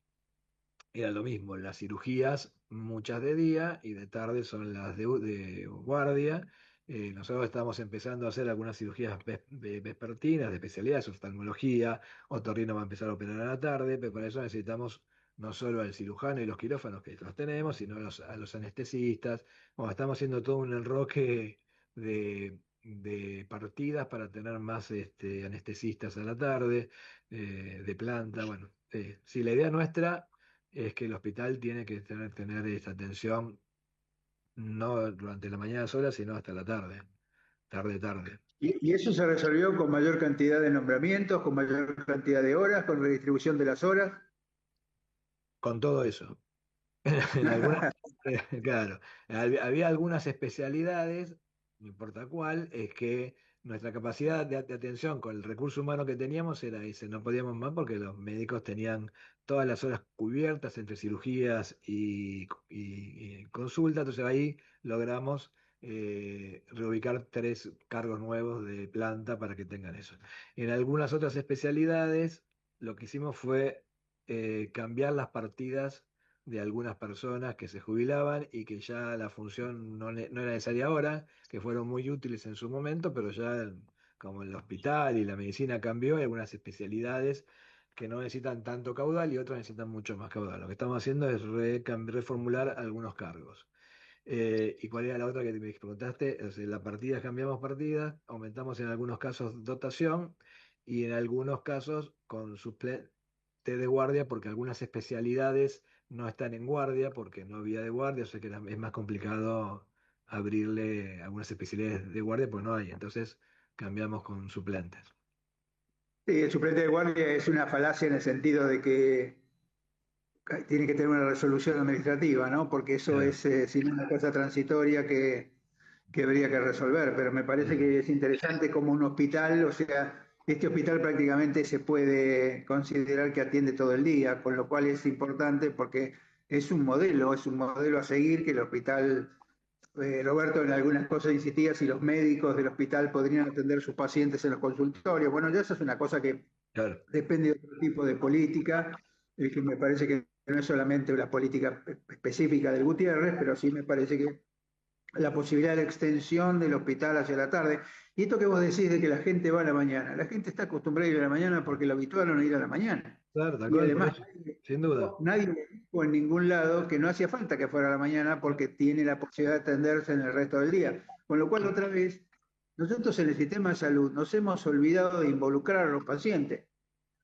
era lo mismo, las cirugías, muchas de día y de tarde son las de guardia. Nosotros estamos empezando a hacer algunas cirugías vespertinas, de especialidades, oftalmología, otorrino va a empezar a operar a la tarde, pero para eso necesitamos no solo al cirujano y los quirófanos que los tenemos, sino a los anestesistas. Bueno, estamos haciendo todo un enroque de partidas para tener más anestesistas a la tarde, de planta. Bueno, sí, la idea nuestra es que el hospital tiene que tener esta atención no durante la mañana sola, sino hasta la tarde, tarde.
Y eso se resolvió con mayor cantidad de nombramientos, con mayor cantidad de horas, con redistribución de las horas.
Con todo eso. En algunas, claro, había algunas especialidades, no importa cuál, es que nuestra capacidad de atención con el recurso humano que teníamos era ese, no podíamos más porque los médicos tenían todas las horas cubiertas entre cirugías y consulta, entonces ahí logramos reubicar 3 cargos nuevos de planta para que tengan eso. En algunas otras especialidades, lo que hicimos fue cambiar las partidas de algunas personas que se jubilaban y que ya la función no era necesaria ahora, que fueron muy útiles en su momento, pero ya como el hospital y la medicina cambió, hay algunas especialidades que no necesitan tanto caudal y otras necesitan mucho más caudal. Lo que estamos haciendo es reformular algunos cargos. ¿Y cuál era la otra que me preguntaste? O sea, la partida, cambiamos partidas, aumentamos en algunos casos dotación y en algunos casos con suplente de guardia, porque algunas especialidades no están en guardia, porque no había de guardia, o sea que es más complicado abrirle algunas especialidades de guardia, pues no hay. Entonces cambiamos con suplentes.
Sí, el suplente de guardia es una falacia en el sentido de que tiene que tener una resolución administrativa, ¿no? Porque eso
Claro.
es, si no, una cosa transitoria que habría que resolver, pero me parece que es interesante como un hospital, o sea, este hospital prácticamente se puede considerar que atiende todo el día, con lo cual es importante porque es un modelo a seguir que el hospital, Roberto en algunas cosas insistía si los médicos del hospital podrían atender sus pacientes en los consultorios. Bueno, ya eso es una cosa que
Claro.
depende de otro tipo de política, que me parece que no es solamente la política específica del Gutiérrez, pero sí me parece que la posibilidad de extensión del hospital hacia la tarde. Y esto que vos decís de que la gente va a la mañana, la gente está acostumbrada a ir a la mañana porque lo habituaron a ir a la mañana.
Claro, tal
Y
cual, por
además,
eso, sin duda.
nadie dijo en ningún lado que no hacía falta que fuera a la mañana porque tiene la posibilidad de atenderse en el resto del día. Con lo cual, otra vez, nosotros en el sistema de salud nos hemos olvidado de involucrar a los pacientes,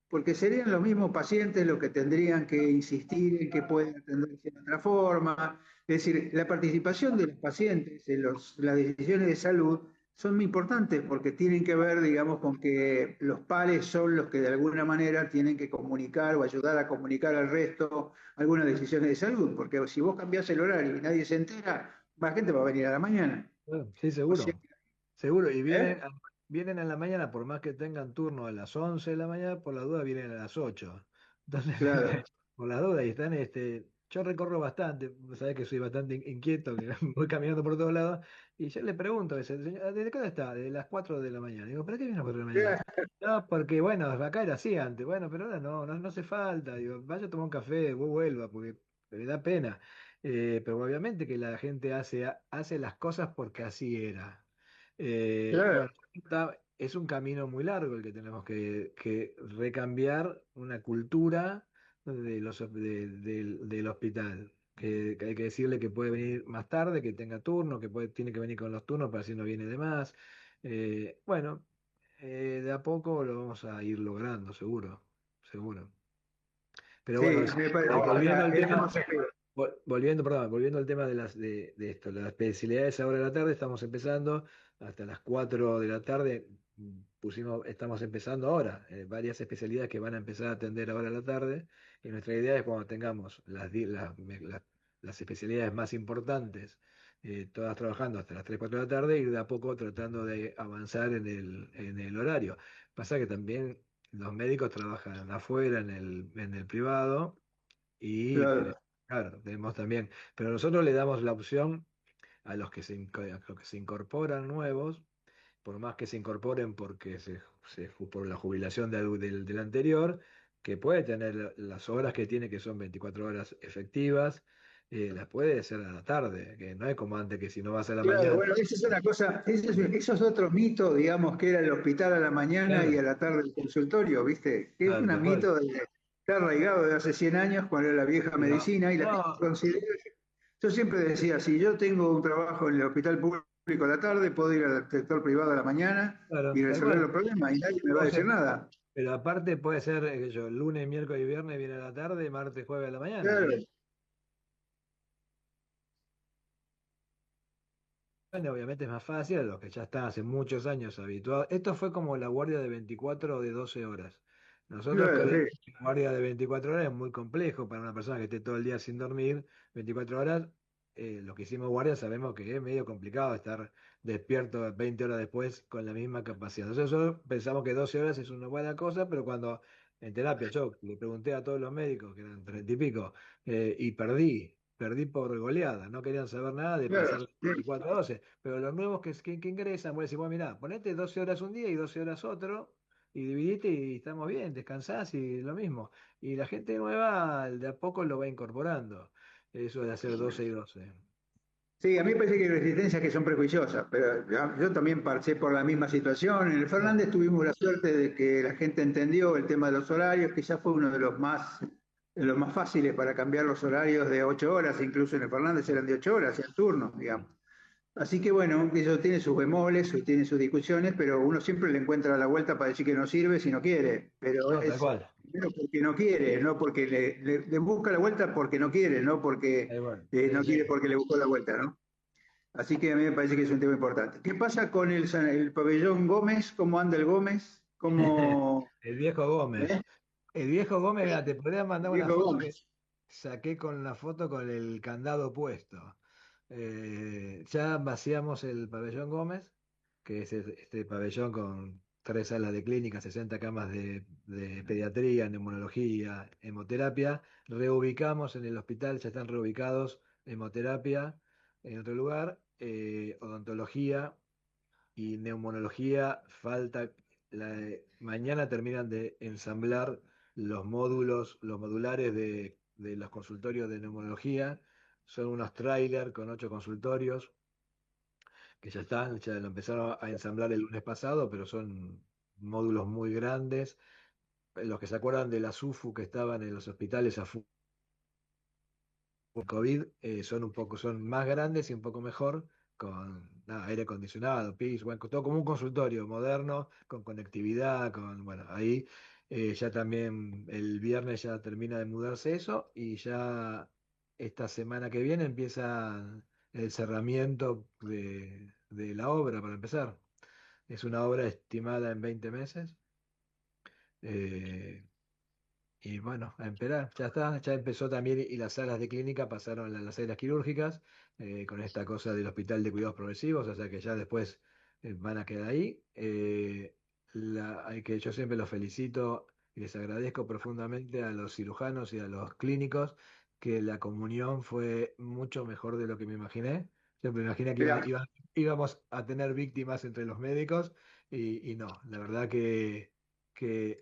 porque serían los mismos pacientes los que tendrían que insistir en que pueden atenderse de otra forma. Es decir, la participación de los pacientes en las decisiones de salud son muy importantes porque tienen que ver, digamos, con que los pares son los que de alguna manera tienen que comunicar o ayudar a comunicar al resto algunas decisiones de salud, porque si vos cambiás el horario y nadie se entera, más gente va a venir a la mañana.
Claro, sí,
O sea,
seguro. Seguro, y
¿eh?
vienen en la mañana, por más que tengan turno a las 11 de la mañana, por la duda vienen a las 8. Entonces,
Claro.
por las dudas, y están, yo recorro bastante, sabés que soy bastante inquieto, que voy caminando por todos lados, y yo le pregunto a veces, "Señor, ¿desde qué hora está? Desde las 4 de la mañana". Digo, ¿para qué viene a las 4 de la mañana? No, porque bueno, acá era así antes, bueno, pero ahora no hace falta. Digo, vaya a tomar un café, después vuelva, porque me da pena. Pero obviamente que la gente hace las cosas porque así era.
Claro.
Bueno, es un camino muy largo el que tenemos que recambiar una cultura del hospital. Que hay que decirle que puede venir más tarde, que tenga turno, tiene que venir con los turnos para si no viene de más. Bueno, de a poco lo vamos a ir logrando, seguro, seguro. Pero
Sí,
bueno,
me parece
volviendo al
que
tema,
estamos en-
volviendo al tema de esto, las especialidades ahora de la tarde, estamos empezando hasta las 4 de la tarde, estamos empezando ahora, varias especialidades que van a empezar a atender ahora a la tarde, y nuestra idea es cuando tengamos las especialidades más importantes, todas trabajando hasta las 3 4 de la tarde, ir de a poco tratando de avanzar en el horario. Pasa que también los médicos trabajan afuera en el privado y
claro.
claro, tenemos también, pero nosotros le damos la opción a los que se incorporan nuevos, por más que se incorporen porque por la jubilación del anterior, que puede tener las horas que tiene, que son 24 horas efectivas, las puede hacer a la tarde, que no es como antes que si no vas a la
Claro,
mañana.
bueno, esa es una cosa, eso es otro mito, digamos, que era el hospital a la mañana y
Claro,
a la tarde el consultorio, ¿viste? Que es
claro,
un
tal cual.
mito está arraigado de hace 100 años, cuando era la vieja
Pero,
medicina, y la gente
no,
considera, yo siempre decía, si yo tengo un trabajo en el hospital público a la tarde, puedo ir al sector privado a la mañana y
claro, tal
resolver los
cual.
problemas, y nadie me va a decir nada.
Pero aparte puede ser, lunes, miércoles y viernes viene a la tarde, martes, jueves a la mañana.
Claro,
Bueno, obviamente es más fácil a los que ya están hace muchos años habituados. Esto fue como la guardia de 24 o de 12 horas. Nosotros
claro,
creemos
sí.
que la guardia de 24 horas es muy complejo para una persona que esté todo el día sin dormir. 24 horas, los que hicimos guardia sabemos que es medio complicado estar despierto 20 horas después con la misma capacidad. Nosotros pensamos que 12 horas es una buena cosa, pero cuando en terapia yo le pregunté a todos los médicos, que eran 30 y pico, y perdí por goleada, no querían saber nada de
Claro,
pasar de 24 a 12, pero los nuevos que ingresan, voy a decir, bueno, mirá, ponete 12 horas un día y 12 horas otro, y dividite y estamos bien, descansás y lo mismo. Y la gente nueva de a poco lo va incorporando, eso de hacer 12 y 12.
sí, a mí me parece que hay resistencias que son prejuiciosas, pero yo también pasé por la misma situación. En el
Claro,
Fernández tuvimos la suerte de que la gente entendió el tema de los horarios, que ya fue uno de los más fáciles para cambiar los horarios de 8 horas, incluso en el Fernández eran de 8 horas, y turnos, digamos. Así que bueno, eso tiene sus bemoles, tiene sus discusiones, pero uno siempre le encuentra la vuelta para decir que no sirve si no quiere. Pero
no, tal
es
cual.
primero porque no quiere, no porque le busca la vuelta porque no quiere, no porque
Bueno,
no
sí,
quiere
sí.
porque le buscó la vuelta, ¿no? Así que a mí me parece que es un tema importante. ¿Qué pasa con el pabellón Gómez? ¿Cómo anda el Gómez? ¿Cómo,
El viejo Gómez.
eh?
El viejo Gómez, mira, te podría
El
mandar una
viejo
foto que
Gómez.
saqué con la foto con el candado puesto. Ya vaciamos el pabellón Gómez, que es este pabellón con 3 salas de clínica, 60 camas de pediatría, neumonología, hemoterapia. Reubicamos en el hospital, ya están reubicados hemoterapia en otro lugar, odontología y neumonología. Mañana terminan de ensamblar los módulos, los modulares de los consultorios de neumonología. Son unos trailers con 8 consultorios que ya están, ya lo empezaron a ensamblar el lunes pasado, pero son módulos muy grandes. Los que se acuerdan de la SUFU que estaban en los hospitales a COVID, son más grandes y un poco mejor, con nada, aire acondicionado, piso, bueno, todo como un consultorio moderno, con conectividad, bueno, ahí ya también el viernes ya termina de mudarse eso y ya esta semana que viene empieza el cerramiento de la obra para empezar. Es una obra estimada en 20 meses. eh, y bueno, a esperar, ya está, ya empezó también y las salas de clínica pasaron a las salas quirúrgicas con esta cosa del hospital de cuidados progresivos, o sea que ya después van a quedar ahí. Hay que yo siempre los felicito y les agradezco profundamente a los cirujanos y a los clínicos que la comunión fue mucho mejor de lo que me imaginé. Siempre me imaginé que
Mirá,
íbamos a tener víctimas entre los médicos y no, la verdad que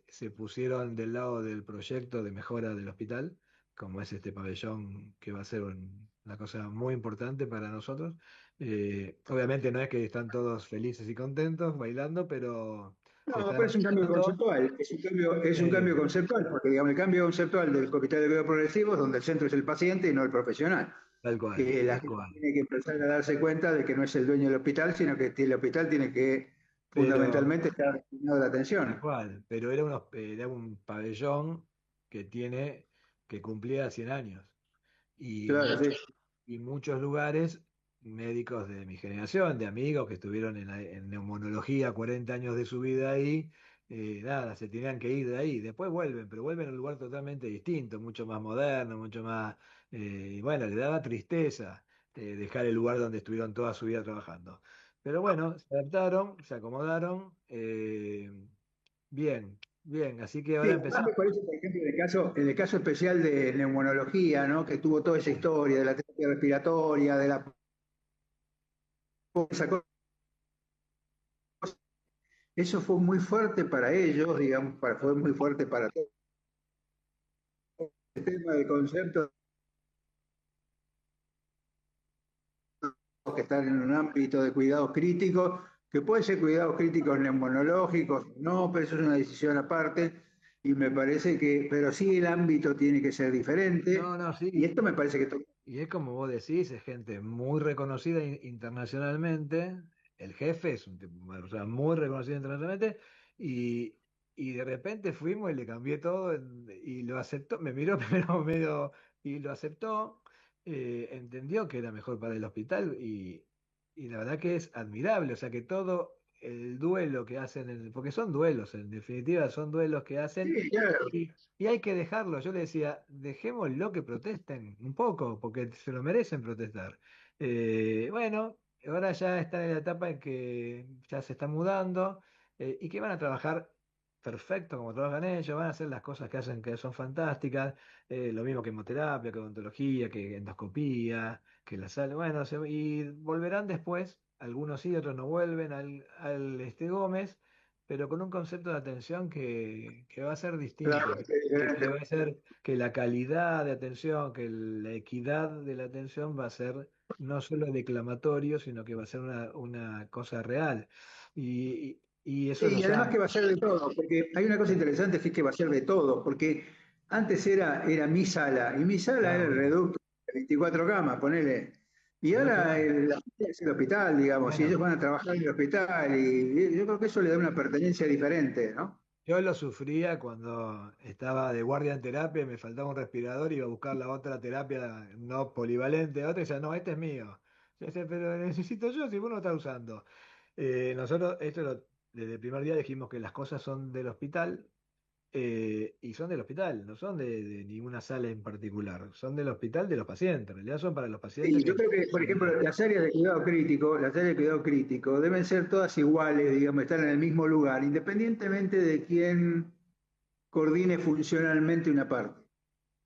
se pusieron del lado del proyecto de mejora del hospital, como es este pabellón que va a ser una cosa muy importante para nosotros. Obviamente no es que están todos felices y contentos bailando, pero se
no,
están
pero es un cambio
adaptando.
conceptual, es un cambio conceptual, porque digamos, el cambio conceptual del hospital de cuidados progresivos, donde el centro es el paciente y no el profesional.
Tal cual,
Que la
tal
gente
cual.
tiene que empezar a darse cuenta de que no es el dueño del hospital, sino que el hospital tiene que
Pero,
fundamentalmente estar destinado a la
tal
atención.
cual, pero era un pabellón que cumplía 100 años. Y
Claro, sí.
y muchos lugares, médicos de mi generación, de amigos que estuvieron en neumonología 40 años de su vida ahí, nada, se tenían que ir de ahí. Después vuelven, pero vuelven a un lugar totalmente distinto, mucho más moderno, mucho más... y bueno, le daba tristeza dejar el lugar donde estuvieron toda su vida trabajando. Pero bueno, se adaptaron, se acomodaron, bien, bien, así que
Sí,
ahora
además me
empezamos.
parece, por ejemplo, en el caso especial de neumonología, ¿no? Que tuvo toda esa historia de la terapia respiratoria, de la esa cosa, eso fue muy fuerte para ellos, digamos, fue muy fuerte para todo el tema del concepto que están en un ámbito de cuidados críticos, que puede ser cuidados críticos neumonológicos, no, pero eso es una decisión aparte, y me parece que, pero sí el ámbito tiene que ser
No,
diferente,
no,
y
sí.
esto me parece que
Y es como vos decís, es gente muy reconocida internacionalmente. El jefe es un tipo, una persona muy reconocida internacionalmente. Y, y de repente fuimos y le cambié todo y lo aceptó. Me miró primero medio y lo aceptó. Entendió que era mejor para el hospital y la verdad que es admirable. O sea que todo el duelo que hacen, porque son duelos, en definitiva son duelos que hacen.
sí, claro.
Y hay que dejarlo. Yo le decía, dejémoslo que protesten un poco, porque se lo merecen protestar. Bueno, ahora ya están en la etapa en que ya se están mudando y que van a trabajar perfecto como trabajan ellos, van a hacer las cosas que hacen que son fantásticas, lo mismo que hemoterapia, que odontología, que endoscopía, que la sal. Bueno, y volverán después, algunos sí, otros no vuelven al Gómez, pero con un concepto de atención que va a ser distinto,
Claro, es
que
diferente.
va a ser que la calidad de atención, que la equidad de la atención va a ser no solo declamatorio, sino que va a ser una cosa real. Y eso
Sí, y
nos
además
ha...
que va a ser de todo, porque hay una cosa interesante que es que va a ser de todo, porque antes era mi sala, y mi sala era
Ah,
el
bueno,
reducto de 24 camas, ponele. Y
no,
ahora
claro.
es el hospital, digamos, y ellos
Bueno,
van a trabajar en el hospital, y yo creo que eso le da una pertenencia diferente, ¿no?
yo lo sufría cuando estaba de guardia en terapia y me faltaba un respirador, iba a buscar la otra terapia no polivalente, otra y decía, no, este es mío. Yo decía, pero necesito yo si vos no lo estás usando. Nosotros, desde el primer día dijimos que las cosas son del hospital, y son del hospital, no son de ninguna sala en particular, son del hospital de los pacientes, en realidad son para los pacientes
Y
que...
yo creo que, por ejemplo, las áreas de cuidado crítico deben ser todas iguales, digamos, estar en el mismo lugar, independientemente de quién coordine funcionalmente una parte,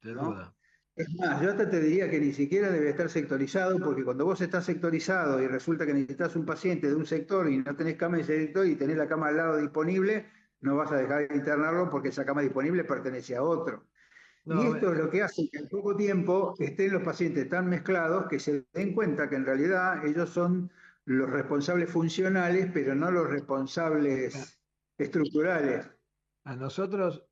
Sin
¿no?
duda.
Es más, yo hasta te diría que ni siquiera debe estar sectorizado, porque cuando vos estás sectorizado y resulta que necesitas un paciente de un sector y no tenés cama en ese sector y tenés la cama al lado disponible, no vas a dejar de internarlo porque esa cama disponible pertenece a otro. Y
No,
esto es lo que hace que en poco tiempo estén los pacientes tan mezclados que se den cuenta que en realidad ellos son los responsables funcionales, pero no los responsables estructurales.
a nosotros,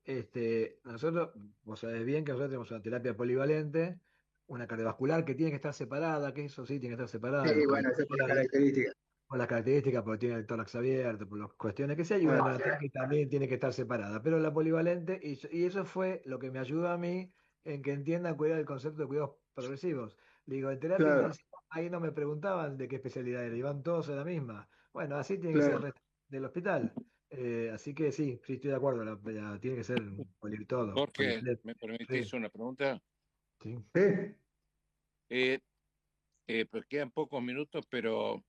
vos sabés bien que nosotros tenemos una terapia polivalente, una cardiovascular que tiene que estar separada, que eso sí tiene que estar separada de
Sí,
los
bueno, eso por
cardiovasculares,
características.
por las características, porque tiene el tórax abierto, por las cuestiones que sea, y una
Ah,
neonatal que también tiene que estar separada. Pero la polivalente, y eso fue lo que me ayudó a mí en que entiendan cuál era el concepto de cuidados progresivos. Digo, en terapia
claro,
intensiva, ahí no me preguntaban de qué especialidad era, iban todos a la misma. Bueno, así tiene que ser el
claro.
resto del hospital. Así que sí, sí, estoy de acuerdo, tiene que ser todo,
Jorge,
polivalente.
¿me
Sí,
permitís una pregunta?
sí.
Sí,
Eh, pues quedan pocos minutos, pero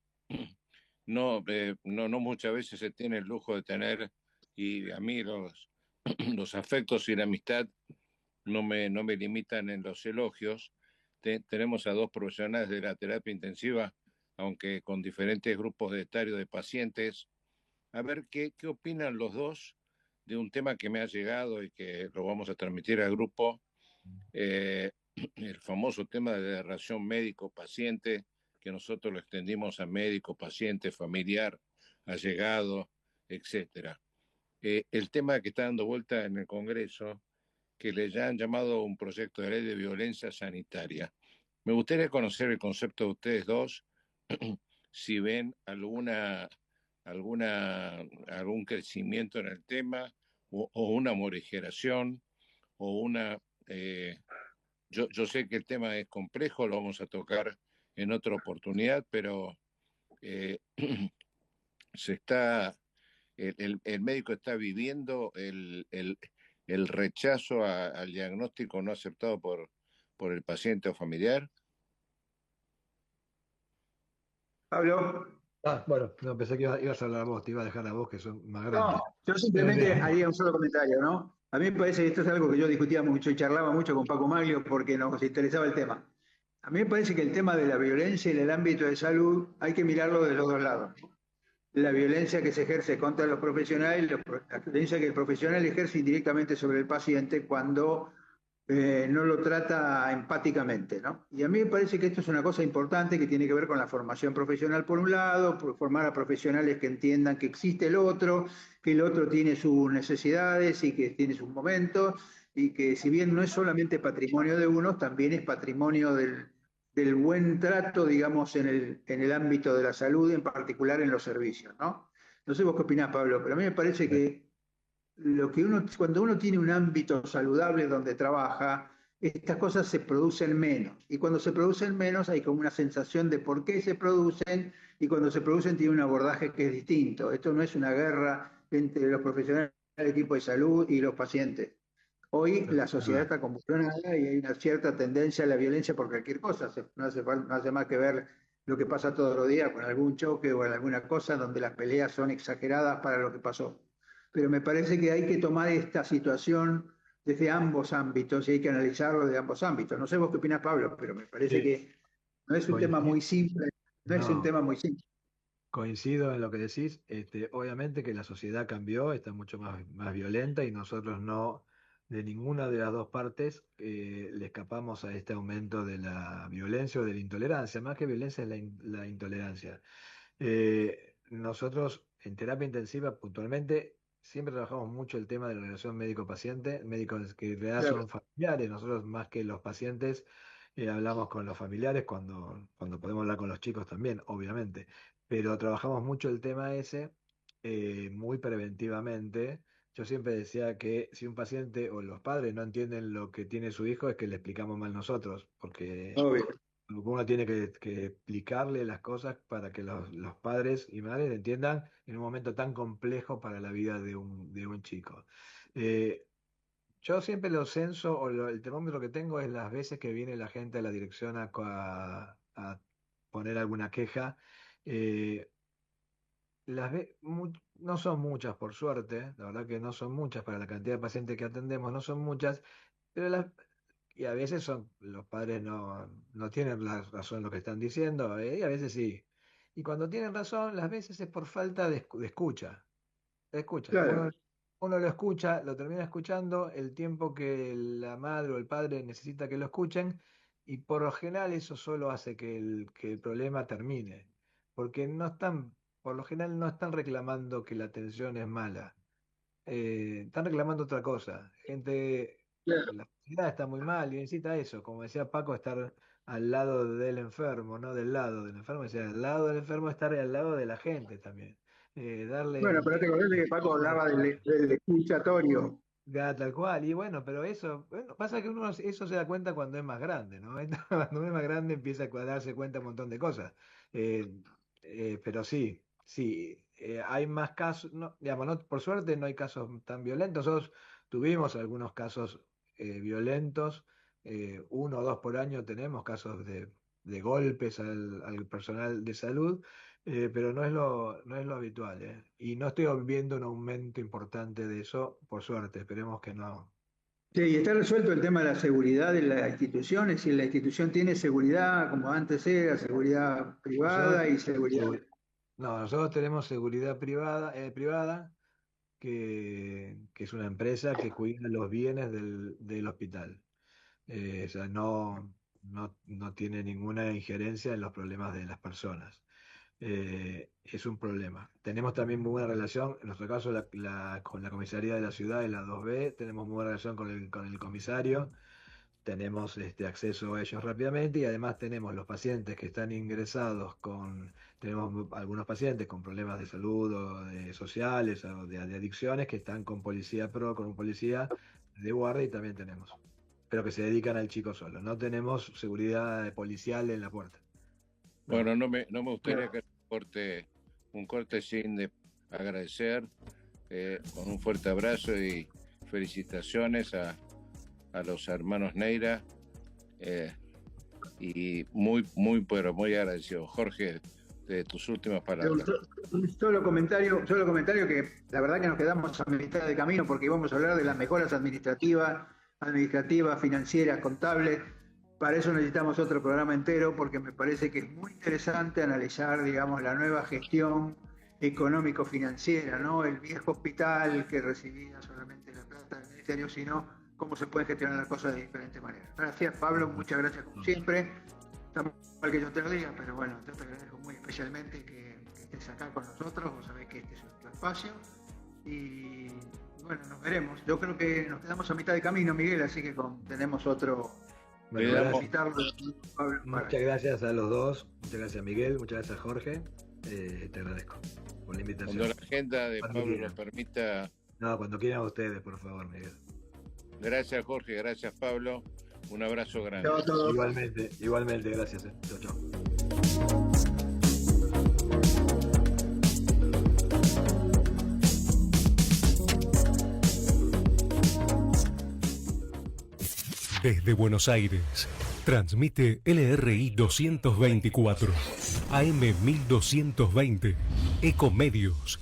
no, no muchas veces se tiene el lujo de tener, y a mí los afectos y la amistad no me limitan en los elogios. Tenemos a dos profesionales de la terapia intensiva, aunque con diferentes grupos de etario de pacientes. A ver qué opinan los dos de un tema que me ha llegado y que lo vamos a transmitir al grupo, eh, el famoso tema de la relación médico-paciente, que nosotros lo extendimos a médico, paciente, familiar, allegado, etcétera. El tema que está dando vuelta en el Congreso, que le ya han llamado un proyecto de ley de violencia sanitaria. Me gustaría conocer el concepto de ustedes dos, si ven algún crecimiento en el tema, o una morigeración, o una... eh, yo sé que el tema es complejo, lo vamos a tocar en otra oportunidad, pero eh, se está, el médico está viviendo el rechazo al diagnóstico no aceptado por el paciente o familiar.
Pablo.
Bueno, no, pensé que ibas a hablar vos, te iba a dejar a vos que son más
No,
grandes.
yo simplemente haría un solo comentario, ¿no? A mí me parece que esto es algo que yo discutía mucho y charlaba mucho con Paco Maglio porque nos interesaba el tema. A mí me parece que el tema de la violencia en el ámbito de salud hay que mirarlo de los dos lados, ¿no? La violencia que se ejerce contra los profesionales, la violencia que el profesional ejerce indirectamente sobre el paciente cuando no lo trata empáticamente, ¿no? Y a mí me parece que esto es una cosa importante que tiene que ver con la formación profesional por un lado, por formar a profesionales que entiendan que existe que el otro tiene sus necesidades y que tiene sus momentos, y que si bien no es solamente patrimonio de unos, también es patrimonio del buen trato, digamos, en el ámbito de la salud, en particular en los servicios, ¿no? No sé vos qué opinás, Pablo, pero a mí me parece que cuando uno tiene un ámbito saludable donde trabaja, estas cosas se producen menos. Y cuando se producen menos hay como una sensación de por qué se producen, y cuando se producen tiene un abordaje que es distinto. Esto no es una guerra entre los profesionales del equipo de salud y los pacientes. Hoy la sociedad está convulsionada y hay una cierta tendencia a la violencia por cualquier cosa. No hace más que ver lo que pasa todos los días con algún choque o alguna cosa donde las peleas son exageradas para lo que pasó. Pero me parece que hay que tomar esta situación desde ambos ámbitos y hay que analizarlo desde ambos ámbitos. No sé vos qué opinas, Pablo, pero me parece
Sí,
que no es un tema
coincido,
muy simple, no es un
no,
tema muy simple.
coincido en lo que decís. Obviamente que la sociedad cambió, está mucho más violenta y nosotros no, de ninguna de las dos partes, le escapamos a este aumento de la violencia o de la intolerancia. Más que violencia es la intolerancia. Nosotros en terapia intensiva puntualmente siempre trabajamos mucho el tema de la relación médico-paciente, médicos que en realidad
Claro.
son familiares, nosotros más que los pacientes hablamos con los familiares cuando podemos hablar con los chicos también, obviamente, pero trabajamos mucho el tema ese muy preventivamente. Yo siempre decía que si un paciente o los padres no entienden lo que tiene su hijo es que le explicamos mal nosotros, porque
Obvio.
uno tiene que explicarle las cosas para que los padres y madres entiendan en un momento tan complejo para la vida de un chico. Yo siempre lo censo, el termómetro que tengo es las veces que viene la gente a la dirección a poner alguna queja. Eh, no son muchas, por suerte, la verdad que no son muchas para la cantidad de pacientes que atendemos, no son muchas, pero y a veces los padres no tienen la razón en lo que están diciendo, y a veces sí. Y cuando tienen razón, las veces es por falta de escucha. Escucha,
Claro.
uno lo escucha, lo termina escuchando el tiempo que la madre o el padre necesita que lo escuchen, y por lo general eso solo hace que el problema termine, porque por lo general no están reclamando que la atención es mala, están reclamando otra cosa. La sociedad está muy mal y necesita eso, como decía Paco, estar al lado del enfermo, no del lado del enfermo, decía, al lado del enfermo, estar al lado de la gente también. Darle
Bueno,
el
pero te
tiempo
acordás de que Paco hablaba del escuchatorio.
Tal cual, y bueno, bueno, pasa que uno eso se da cuenta cuando es más grande, ¿no? Cuando uno es más grande empieza a darse cuenta de un montón de cosas. Eh, pero sí, hay más casos, no, digamos, por suerte no hay casos tan violentos. Nosotros tuvimos algunos casos violentos, 1 o 2 por año tenemos casos de golpes al personal de salud, pero no es lo habitual, ¿eh? Y no estoy viendo un aumento importante de eso, por suerte, esperemos que no.
Sí, y está resuelto el tema de la seguridad de la institución, es decir, la institución tiene seguridad como antes era, seguridad privada
Nosotros,
y seguridad.
no, nosotros tenemos seguridad privada que es una empresa que cuida los bienes del hospital. O sea, no tiene ninguna injerencia en los problemas de las personas. Es un problema. Tenemos también muy buena relación, en nuestro caso con la comisaría de la ciudad, de la 2B, tenemos muy buena relación con el comisario, tenemos acceso a ellos rápidamente, y además tenemos los pacientes que están ingresados tenemos algunos pacientes con problemas de salud o sociales o de adicciones que están con con un policía de guardia, y también tenemos, pero que se dedican al chico solo. No tenemos seguridad policial en la puerta. No.
Bueno, no me gustaría que un corte sin de agradecer, con un fuerte abrazo y felicitaciones a los hermanos Neira, y pero muy agradecido. Jorge, de tus últimas palabras.
Un solo comentario que la verdad que nos quedamos a mitad de camino porque íbamos a hablar de las mejoras administrativas, financieras, contables. Para eso necesitamos otro programa entero, porque me parece que es muy interesante analizar, digamos, la nueva gestión económico-financiera, ¿no? El viejo hospital que recibía solamente la plata del ministerio, sino cómo se pueden gestionar las cosas de diferentes maneras. Gracias, Pablo, muchas gracias como siempre. Está mal que yo te lo diga, pero bueno, yo te agradezco muy especialmente que estés acá con nosotros. Vos sabés que este es nuestro espacio. Y bueno, nos veremos. Yo creo que nos quedamos a mitad de camino, Miguel, así que tenemos otro...
Bueno, muchas gracias a los dos, muchas gracias Miguel, muchas gracias Jorge, te agradezco por la invitación.
Cuando la agenda de Pablo lo permita.
No, cuando quieran ustedes, por favor, Miguel.
Gracias Jorge, gracias Pablo, un abrazo grande.
Igualmente, gracias. Chau, chau.
Desde Buenos Aires, transmite LRI 224, AM 1220, Ecomedios.